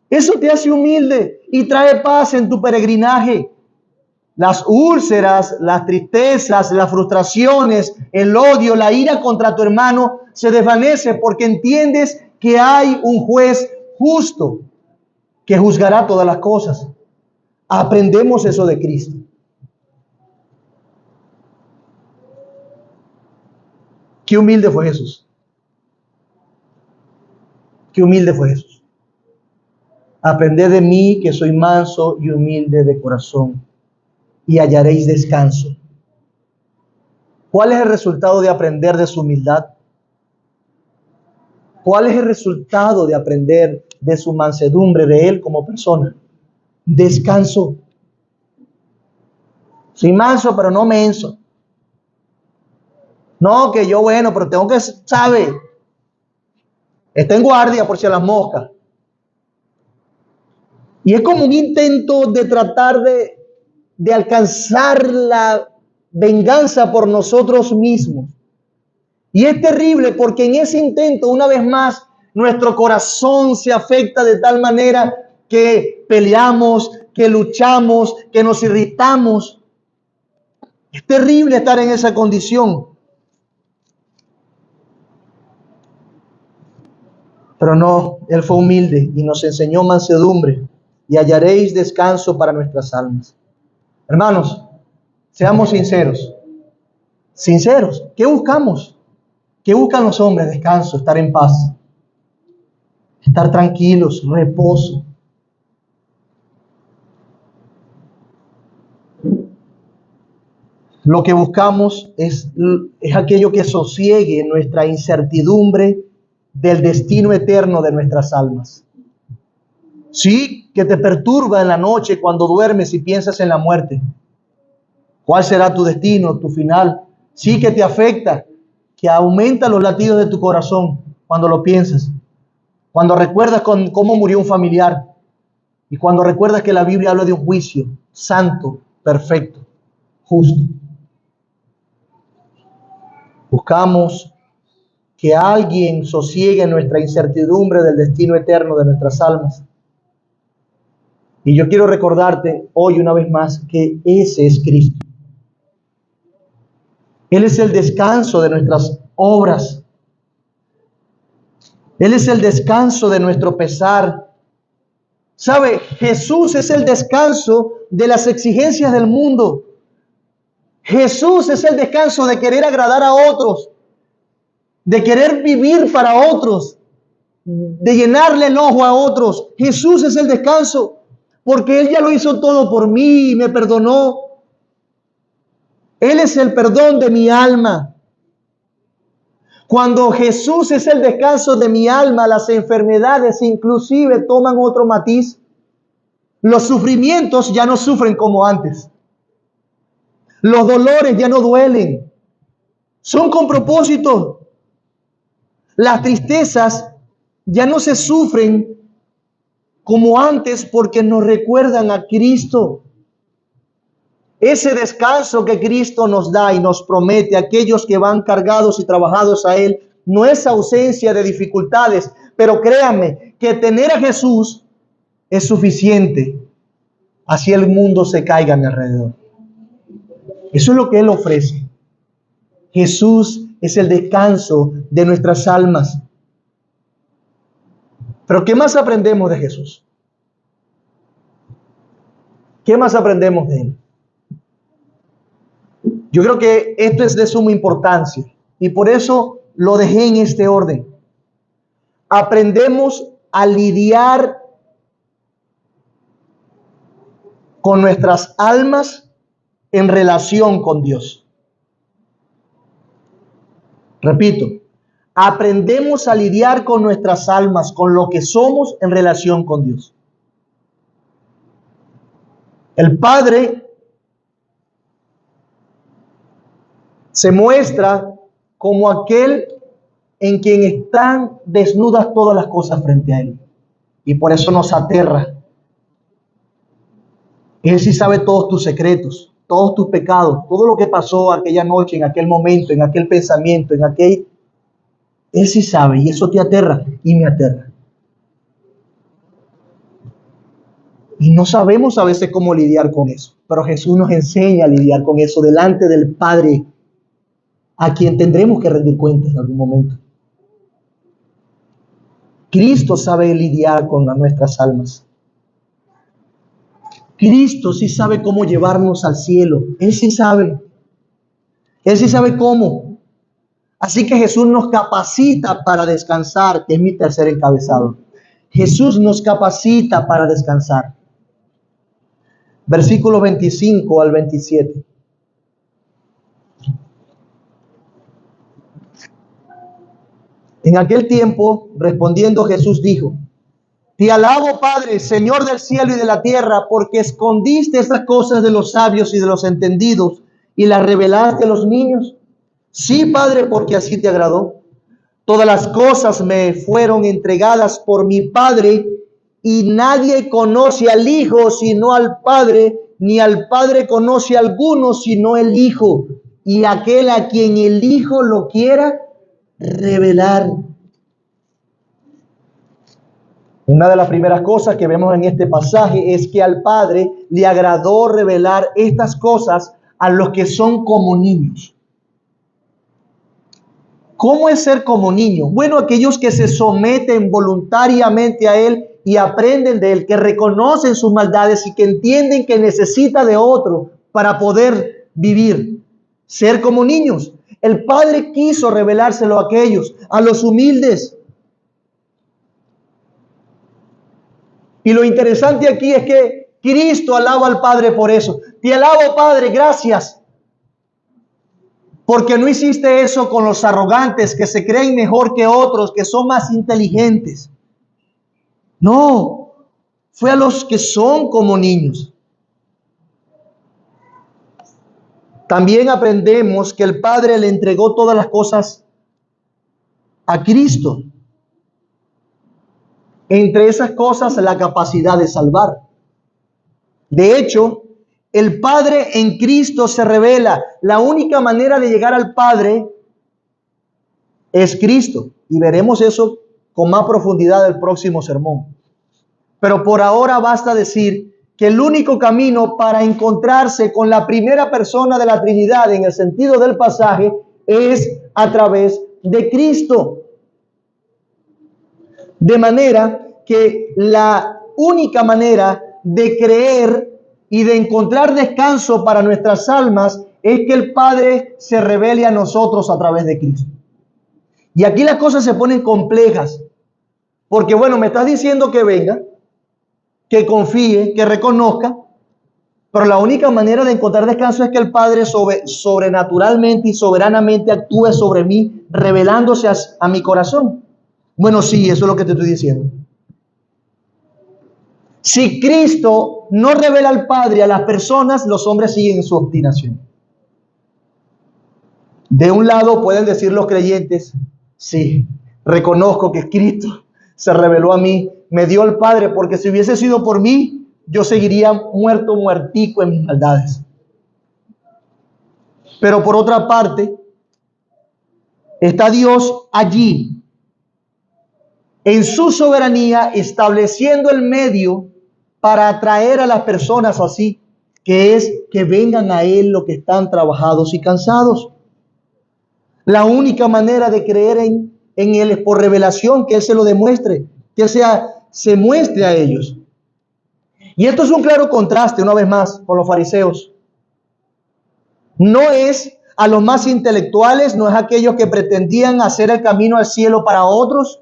[SPEAKER 1] Eso te hace humilde y trae paz en tu peregrinaje. Las úlceras, las tristezas, las frustraciones, el odio, la ira contra tu hermano se desvanece porque entiendes que hay un juez justo que juzgará todas las cosas. Aprendemos eso de Cristo. Qué humilde fue Jesús. Qué humilde fue Jesús. Aprended de mí que soy manso y humilde de corazón, y hallaréis descanso. ¿Cuál es el resultado de aprender de su humildad? ¿Cuál es el resultado de aprender de su mansedumbre, de él como persona? Descanso. Soy manso, pero no menso. No, que yo bueno, pero tengo que, ¿sabe? Está en guardia por si a las moscas. Y es como un intento de tratar de alcanzar la venganza por nosotros mismos. Y es terrible porque en ese intento, una vez más, nuestro corazón se afecta de tal manera que peleamos, que luchamos, que nos irritamos. Es terrible estar en esa condición. Pero no, Él fue humilde y nos enseñó mansedumbre, y hallaréis descanso para nuestras almas. Hermanos, seamos sinceros. Sinceros. ¿Qué buscamos? ¿Qué buscan los hombres? Descanso, estar en paz, estar tranquilos, reposo. Lo que buscamos es aquello que sosiegue nuestra incertidumbre del destino eterno de nuestras almas. Sí, que te perturba en la noche cuando duermes y piensas en la muerte. ¿Cuál será tu destino, tu final? Sí, que te afecta, que aumenta los latidos de tu corazón cuando lo piensas. Cuando recuerdas cómo murió un familiar y cuando recuerdas que la Biblia habla de un juicio santo, perfecto, justo. Buscamos que alguien sosiegue nuestra incertidumbre del destino eterno de nuestras almas. Y yo quiero recordarte hoy una vez más que ese es Cristo. Él es el descanso de nuestras obras. Él es el descanso de nuestro pesar. ¿Sabe? Jesús es el descanso de las exigencias del mundo. Jesús es el descanso de querer agradar a otros, de querer vivir para otros, de llenarle el ojo a otros. Jesús es el descanso, porque Él ya lo hizo todo por mí y me perdonó. Él es el perdón de mi alma. Cuando Jesús es el descanso de mi alma, las enfermedades inclusive toman otro matiz. Los sufrimientos ya no sufren como antes. Los dolores ya no duelen. Son con propósito. Las tristezas ya no se sufren como antes porque nos recuerdan a Cristo. Ese descanso que Cristo nos da y nos promete a aquellos que van cargados y trabajados a Él no es ausencia de dificultades, pero créanme que tener a Jesús es suficiente. Así el mundo se caiga a mi alrededor. Eso es lo que Él ofrece. Jesús es el descanso de nuestras almas. Pero ¿qué más aprendemos de Jesús? ¿Qué más aprendemos de Él? Yo creo que esto es de suma importancia y por eso lo dejé en este orden. Aprendemos a lidiar con nuestras almas en relación con Dios. Repito, aprendemos a lidiar con nuestras almas, con lo que somos en relación con Dios. El Padre se muestra como aquel en quien están desnudas todas las cosas frente a Él. Y por eso nos aterra. Él sí sabe todos tus secretos, todos tus pecados, todo lo que pasó aquella noche, en aquel momento, en aquel pensamiento, en aquel... Él sí sabe y eso te aterra y me aterra. Y no sabemos a veces cómo lidiar con eso, pero Jesús nos enseña a lidiar con eso delante del Padre, a quien tendremos que rendir cuentas en algún momento. Cristo sabe lidiar con nuestras almas. Cristo sí sabe cómo llevarnos al cielo. Él sí sabe. Él sí sabe cómo. Así que Jesús nos capacita para descansar, que es mi tercer encabezado. Jesús nos capacita para descansar. Versículos 25 al 27. En aquel tiempo, respondiendo Jesús dijo: Te alabo, Padre, Señor del cielo y de la tierra, porque escondiste estas cosas de los sabios y de los entendidos y las revelaste a los niños. Sí, Padre, porque así te agradó. Todas las cosas me fueron entregadas por mi Padre, y nadie conoce al Hijo sino al Padre, ni al Padre conoce a alguno sino el Hijo, y aquel a quien el Hijo lo quiera revelar. Una de las primeras cosas que vemos en este pasaje es que al Padre le agradó revelar estas cosas a los que son como niños. ¿Cómo es ser como niño? Bueno, aquellos que se someten voluntariamente a Él y aprenden de Él, que reconocen sus maldades y que entienden que necesita de otro para poder vivir. Ser como niños. El Padre quiso revelárselo a aquellos, a los humildes. Y lo interesante aquí es que Cristo alaba al Padre por eso. Te alabo, Padre, gracias. Porque no hiciste eso con los arrogantes que se creen mejor que otros, que son más inteligentes. No, fue a los que son como niños. También aprendemos que el Padre le entregó todas las cosas a Cristo. Entre esas cosas, la capacidad de salvar. De hecho, el Padre en Cristo se revela. La única manera de llegar al Padre es Cristo. Y veremos eso con más profundidad en el próximo sermón. Pero por ahora basta decir que el único camino para encontrarse con la primera persona de la Trinidad en el sentido del pasaje es a través de Cristo. De manera que la única manera de creer y de encontrar descanso para nuestras almas es que el Padre se revele a nosotros a través de Cristo. Y aquí las cosas se ponen complejas, porque bueno, me estás diciendo que venga, que confíe, que reconozca, pero la única manera de encontrar descanso es que el Padre sobrenaturalmente y soberanamente actúe sobre mí revelándose a mi corazón. Bueno, sí, eso es lo que te estoy diciendo. Si Cristo no revela al Padre a las personas, los hombres siguen en su obstinación. De un lado pueden decir los creyentes, sí, reconozco que Cristo se reveló a mí, me dio al Padre, porque si hubiese sido por mí, yo seguiría muertico en mis maldades. Pero por otra parte, está Dios allí, en su soberanía, estableciendo el medio para atraer a las personas así, que es que vengan a Él los que están trabajados y cansados. La única manera de creer en Él es por revelación, que Él se lo demuestre, que Él se muestre a ellos. Y esto es un claro contraste, una vez más, con los fariseos. No es a los más intelectuales, no es aquellos que pretendían hacer el camino al cielo para otros,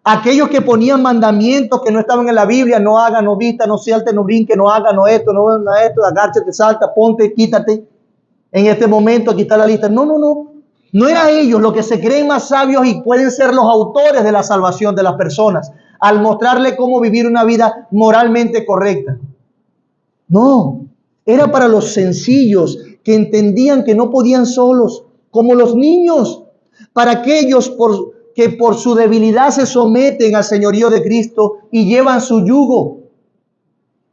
[SPEAKER 1] aquellos que ponían mandamientos que no estaban en la Biblia: no haga, no vista, no salte, no brinque, no haga, no esto, agáchate, salta, ponte, quítate. En este momento aquí está la lista. No era ellos los que se creen más sabios y pueden ser los autores de la salvación de las personas al mostrarle cómo vivir una vida moralmente correcta. No, era para los sencillos que entendían que no podían solos, como los niños, para aquellos que por su debilidad se someten al señorío de Cristo y llevan su yugo.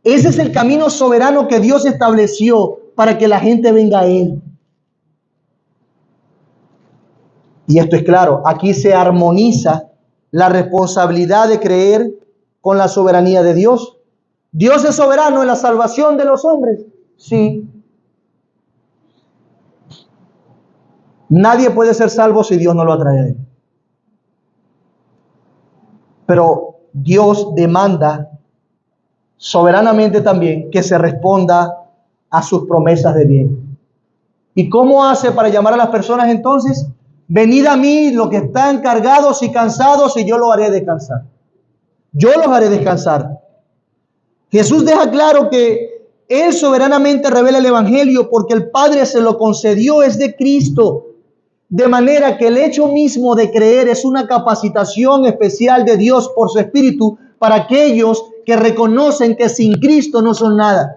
[SPEAKER 1] Ese es el camino soberano que Dios estableció para que la gente venga a Él. Y esto es claro, aquí se armoniza la responsabilidad de creer con la soberanía de Dios. ¿Dios es soberano en la salvación de los hombres? Sí. Nadie puede ser salvo si Dios no lo atrae a Él. Pero Dios demanda soberanamente también que se responda a sus promesas de bien. ¿Y cómo hace para llamar a las personas entonces? Venid a mí los que están cargados y cansados y yo los haré descansar. Yo los haré descansar. Jesús deja claro que Él soberanamente revela el Evangelio porque el Padre se lo concedió, es de Cristo. De manera que el hecho mismo de creer es una capacitación especial de Dios por su Espíritu para aquellos que reconocen que sin Cristo no son nada.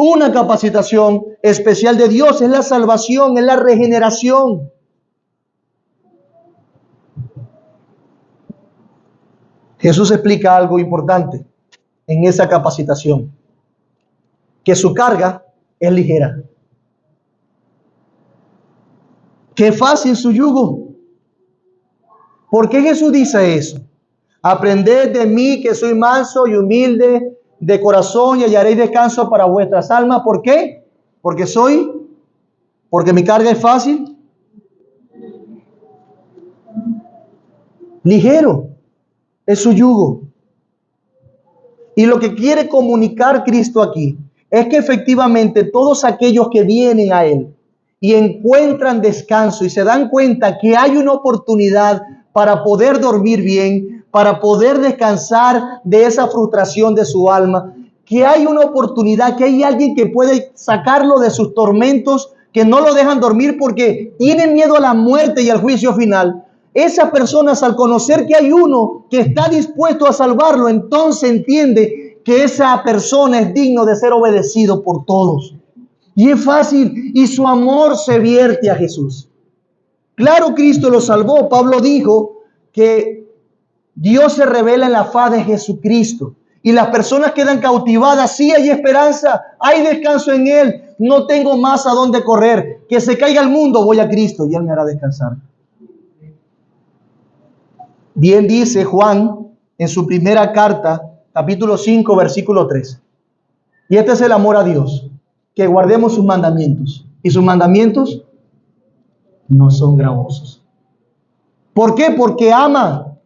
[SPEAKER 1] Una capacitación especial de Dios es la salvación, es la regeneración. Jesús explica algo importante en esa capacitación, que su carga es ligera. Qué fácil su yugo. ¿Por qué Jesús dice eso? Aprended de mí que soy manso y humilde de corazón y hallaréis descanso para vuestras almas. ¿Por qué? Porque mi carga es fácil. Ligero es su yugo. Y lo que quiere comunicar Cristo aquí es que efectivamente todos aquellos que vienen a Él y encuentran descanso y se dan cuenta que hay una oportunidad para poder dormir bien, para poder descansar de esa frustración de su alma, que hay una oportunidad, que hay alguien que puede sacarlo de sus tormentos, que no lo dejan dormir porque tienen miedo a la muerte y al juicio final. Esas personas, al conocer que hay uno que está dispuesto a salvarlo, entonces entiende que esa persona es digno de ser obedecido por todos. Y es fácil, y su amor se vierte a Jesús. Claro, Cristo lo salvó. Pablo dijo que Dios se revela en la faz de Jesucristo. Y las personas quedan cautivadas. Sí, hay esperanza, hay descanso en Él. No tengo más a dónde correr. Que se caiga el mundo, voy a Cristo y Él me hará descansar. Bien dice Juan en su primera carta, capítulo 5, versículo 3. Y este es el amor a Dios, que guardemos sus mandamientos. Y sus mandamientos no son gravosos. ¿Por qué? Porque ama.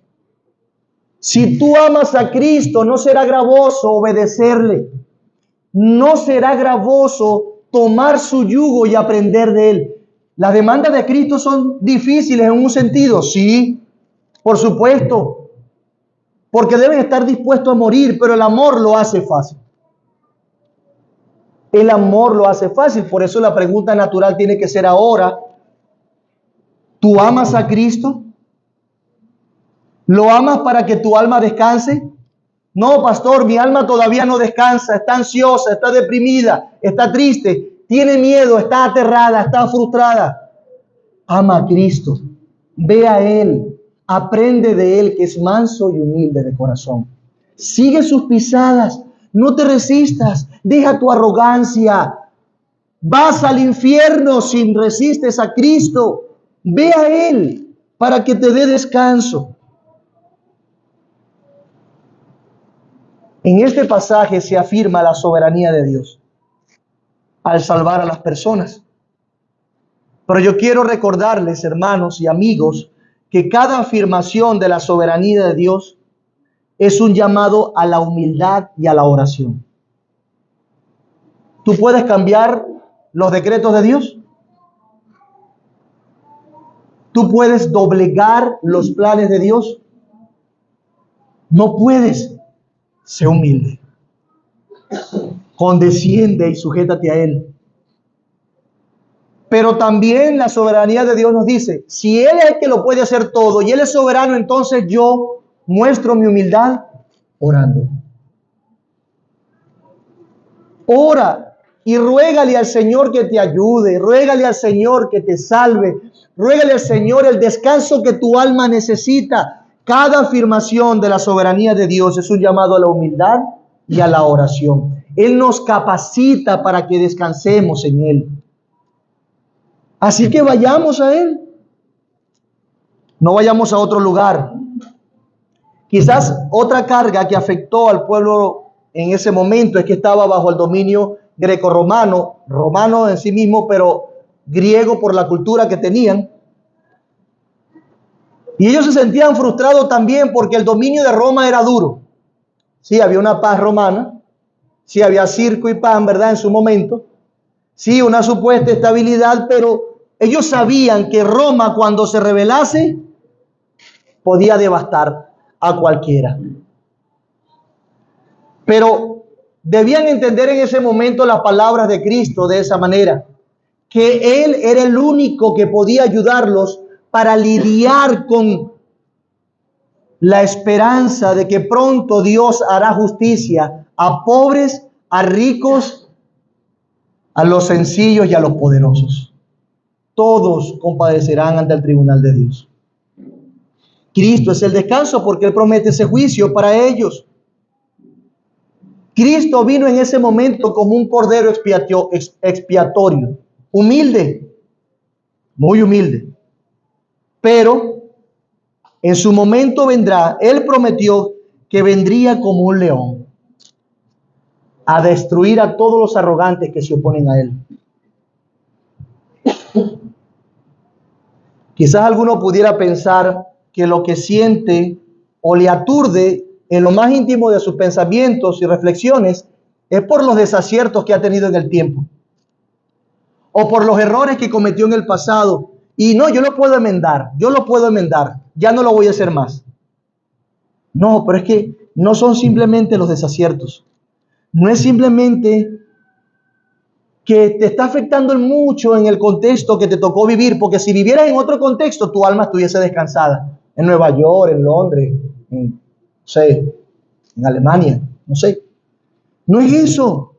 [SPEAKER 1] Si tú amas a Cristo, no será gravoso obedecerle. No será gravoso tomar su yugo y aprender de Él. Las demandas de Cristo son difíciles en un sentido, sí, por supuesto, porque deben estar dispuestos a morir, pero el amor lo hace fácil. El amor lo hace fácil. Por eso la pregunta natural tiene que ser ahora: ¿tú amas a Cristo? ¿Lo amas para que tu alma descanse? No, pastor, mi alma todavía no descansa, está ansiosa, está deprimida, está triste, tiene miedo, está aterrada, está frustrada. Ama a Cristo, ve a Él, aprende de Él, que es manso y humilde de corazón. Sigue sus pisadas, no te resistas, deja tu arrogancia. Vas al infierno si resistes a Cristo. Ve a Él para que te dé descanso. En este pasaje se afirma la soberanía de Dios al salvar a las personas. Pero yo quiero recordarles, hermanos y amigos, que cada afirmación de la soberanía de Dios es un llamado a la humildad y a la oración. ¿Tú puedes cambiar los decretos de Dios? ¿Tú puedes doblegar los planes de Dios? No puedes. Sé humilde, condesciende y sujétate a Él. Pero también la soberanía de Dios nos dice, si Él es el que lo puede hacer todo y Él es soberano, entonces yo muestro mi humildad orando. Ora y ruégale al Señor que te ayude, ruégale al Señor que te salve, ruégale al Señor el descanso que tu alma necesita. Cada afirmación de la soberanía de Dios es un llamado a la humildad y a la oración. Él nos capacita para que descansemos en Él. Así que vayamos a Él. No vayamos a otro lugar. Quizás otra carga que afectó al pueblo en ese momento es que estaba bajo el dominio grecorromano, romano en sí mismo, pero griego por la cultura que tenían. Y ellos se sentían frustrados también porque el dominio de Roma era duro. Sí, había una paz romana. Sí, había circo y pan, ¿verdad? En su momento. Sí, una supuesta estabilidad, pero ellos sabían que Roma, cuando se rebelase, podía devastar a cualquiera. Pero debían entender en ese momento las palabras de Cristo de esa manera, que Él era el único que podía ayudarlos para lidiar con la esperanza de que pronto Dios hará justicia a pobres, a ricos, a los sencillos y a los poderosos. Todos compadecerán ante el tribunal de Dios. Cristo es el descanso porque Él promete ese juicio para ellos. Cristo vino en ese momento como un cordero expiatorio, humilde, muy humilde. Pero en su momento vendrá, Él prometió que vendría como un león a destruir a todos los arrogantes que se oponen a Él. Quizás alguno pudiera pensar que lo que siente o le aturde en lo más íntimo de sus pensamientos y reflexiones es por los desaciertos que ha tenido en el tiempo o por los errores que cometió en el pasado. Y no, yo lo puedo enmendar, ya no lo voy a hacer más. No, pero es que no son simplemente los desaciertos. No es simplemente que te está afectando mucho en el contexto que te tocó vivir, porque si vivieras en otro contexto, tu alma estuviese descansada. En Nueva York, en Londres, en Alemania, no sé. No es eso.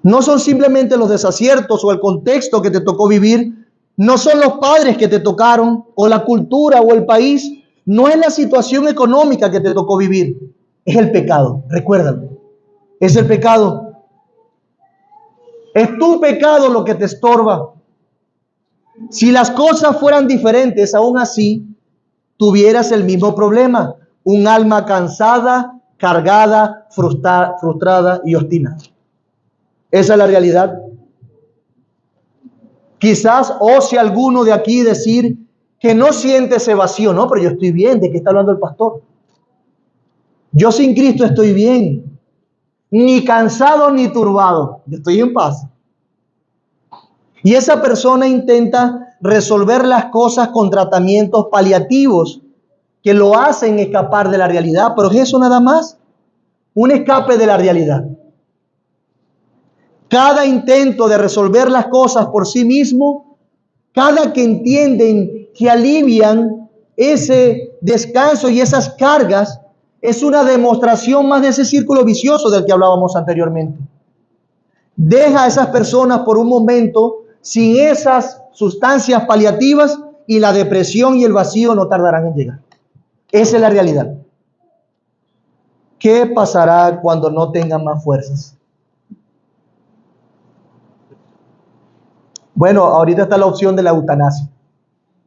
[SPEAKER 1] No son simplemente los desaciertos o el contexto que te tocó vivir. No son los padres que te tocaron, o la cultura o el país. No es la situación económica que te tocó vivir. Es el pecado, recuérdalo. Es el pecado. Es tu pecado lo que te estorba. Si las cosas fueran diferentes, aún así, tuvieras el mismo problema. Un alma cansada, cargada, frustrada y obstinada. Esa es la realidad. Quizás ose alguno de aquí decir que no siente ese vacío. No, pero yo estoy bien. ¿De qué está hablando el pastor? Yo sin Cristo estoy bien. Ni cansado ni turbado. Yo estoy en paz. Y esa persona intenta resolver las cosas con tratamientos paliativos que lo hacen escapar de la realidad. Pero es eso nada más. Un escape de la realidad. Cada intento de resolver las cosas por sí mismo, cada que entienden que alivian ese descanso y esas cargas, es una demostración más de ese círculo vicioso del que hablábamos anteriormente. Deja a esas personas por un momento sin esas sustancias paliativas y la depresión y el vacío no tardarán en llegar. Esa es la realidad. ¿Qué pasará cuando no tengan más fuerzas? Bueno, ahorita está la opción de la eutanasia,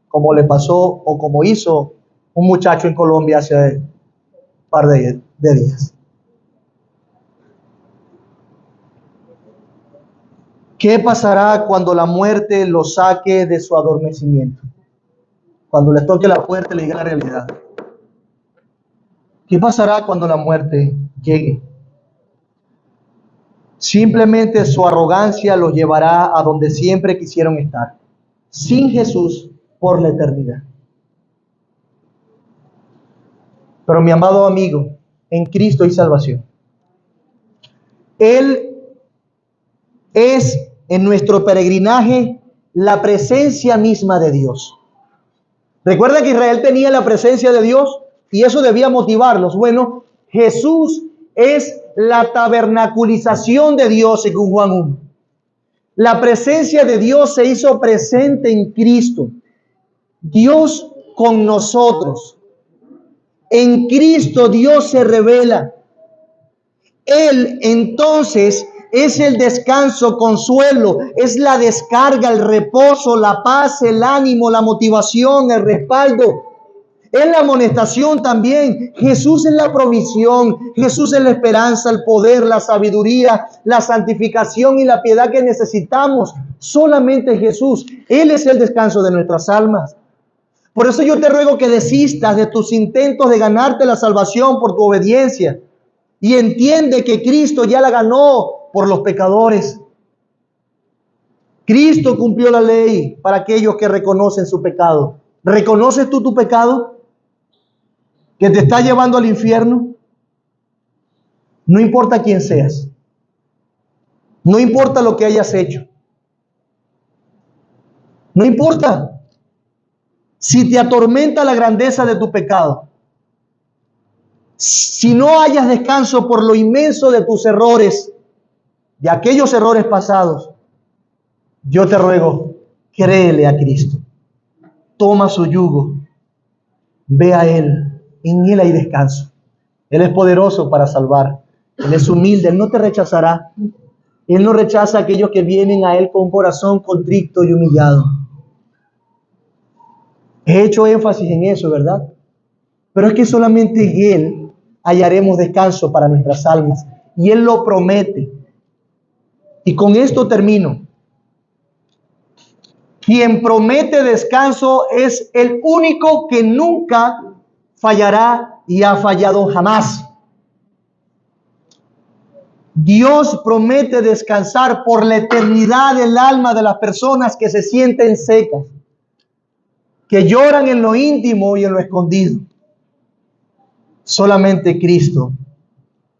[SPEAKER 1] como le pasó o como hizo un muchacho en Colombia hace un par de días. ¿Qué pasará cuando la muerte lo saque de su adormecimiento? Cuando le toque la puerta y le diga la realidad. ¿Qué pasará cuando la muerte llegue? Simplemente su arrogancia los llevará a donde siempre quisieron estar, sin Jesús por la eternidad. Pero mi amado amigo, en Cristo hay salvación. Él es en nuestro peregrinaje la presencia misma de Dios. Recuerda que Israel tenía la presencia de Dios y eso debía motivarlos. Bueno, Jesús es la tabernaculización de Dios según Juan 1. La presencia de Dios se hizo presente en Cristo. Dios con nosotros. En Cristo Dios se revela. Él entonces es el descanso, consuelo, es la descarga, el reposo, la paz, el ánimo, la motivación, el respaldo. Es la amonestación también. Jesús es la provisión, Jesús es la esperanza, el poder, la sabiduría, la santificación y la piedad que necesitamos. Solamente Jesús. Él es el descanso de nuestras almas. Por eso yo te ruego que desistas de tus intentos de ganarte la salvación por tu obediencia. Y entiende que Cristo ya la ganó por los pecadores. Cristo cumplió la ley para aquellos que reconocen su pecado. ¿Reconoces tú tu pecado? ¿Que te está llevando al infierno? No importa quién seas. No importa lo que hayas hecho. No importa. Si te atormenta la grandeza de tu pecado, si no hayas descanso por lo inmenso de tus errores, de aquellos errores pasados, yo te ruego, créele a Cristo. Toma su yugo. Ve a Él. En Él hay descanso. Él es poderoso para salvar. Él es humilde. Él no te rechazará. Él no rechaza a aquellos que vienen a Él con un corazón contrito y humillado. He hecho énfasis en eso, ¿verdad? Pero es que solamente en Él hallaremos descanso para nuestras almas. Y Él lo promete. Y con esto termino. Quien promete descanso es el único que nunca fallará y ha fallado jamás. Dios promete descansar por la eternidad del alma de las personas que se sienten secas, que lloran en lo íntimo y en lo escondido. Solamente Cristo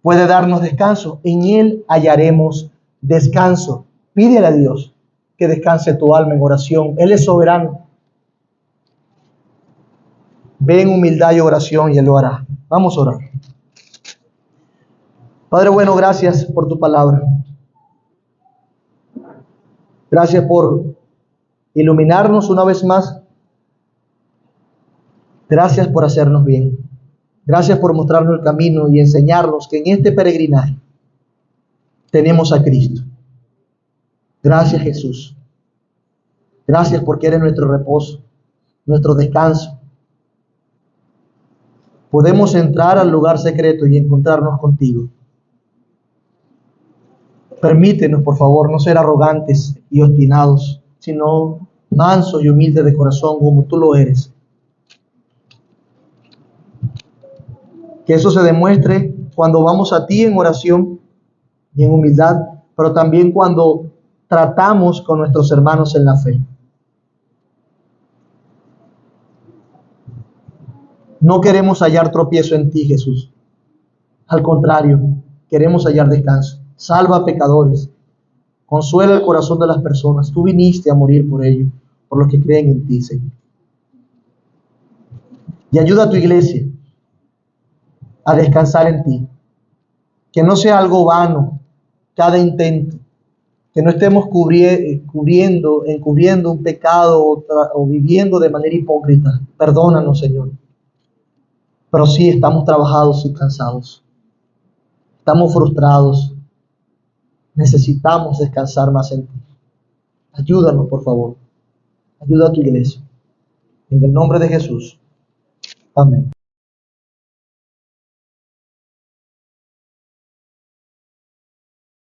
[SPEAKER 1] puede darnos descanso. En Él hallaremos descanso. Pídele a Dios que descanse tu alma en oración. Él es soberano. Ve en humildad y oración y Él lo hará. Vamos a orar. Padre bueno, gracias por tu palabra. Gracias por iluminarnos una vez más. Gracias por hacernos bien. Gracias por mostrarnos el camino y enseñarnos que en este peregrinaje tenemos a Cristo. Gracias, Jesús. Gracias porque eres nuestro reposo, nuestro descanso. Podemos entrar al lugar secreto y encontrarnos contigo. Permítenos, por favor, no ser arrogantes y obstinados, sino mansos y humildes de corazón como tú lo eres. Que eso se demuestre cuando vamos a ti en oración y en humildad, pero también cuando tratamos con nuestros hermanos en la fe. No queremos hallar tropiezo en ti, Jesús. Al contrario, queremos hallar descanso. Salva a pecadores. Consuela el corazón de las personas. Tú viniste a morir por ellos, por los que creen en ti, Señor. Y ayuda a tu iglesia a descansar en ti. Que no sea algo vano cada intento. Que no estemos encubriendo un pecado o viviendo de manera hipócrita. Perdónanos, Señor. Pero sí estamos trabajados y cansados. Estamos frustrados. Necesitamos descansar más en ti. Ayúdanos, por favor. Ayuda a tu iglesia. En el nombre de Jesús. Amén.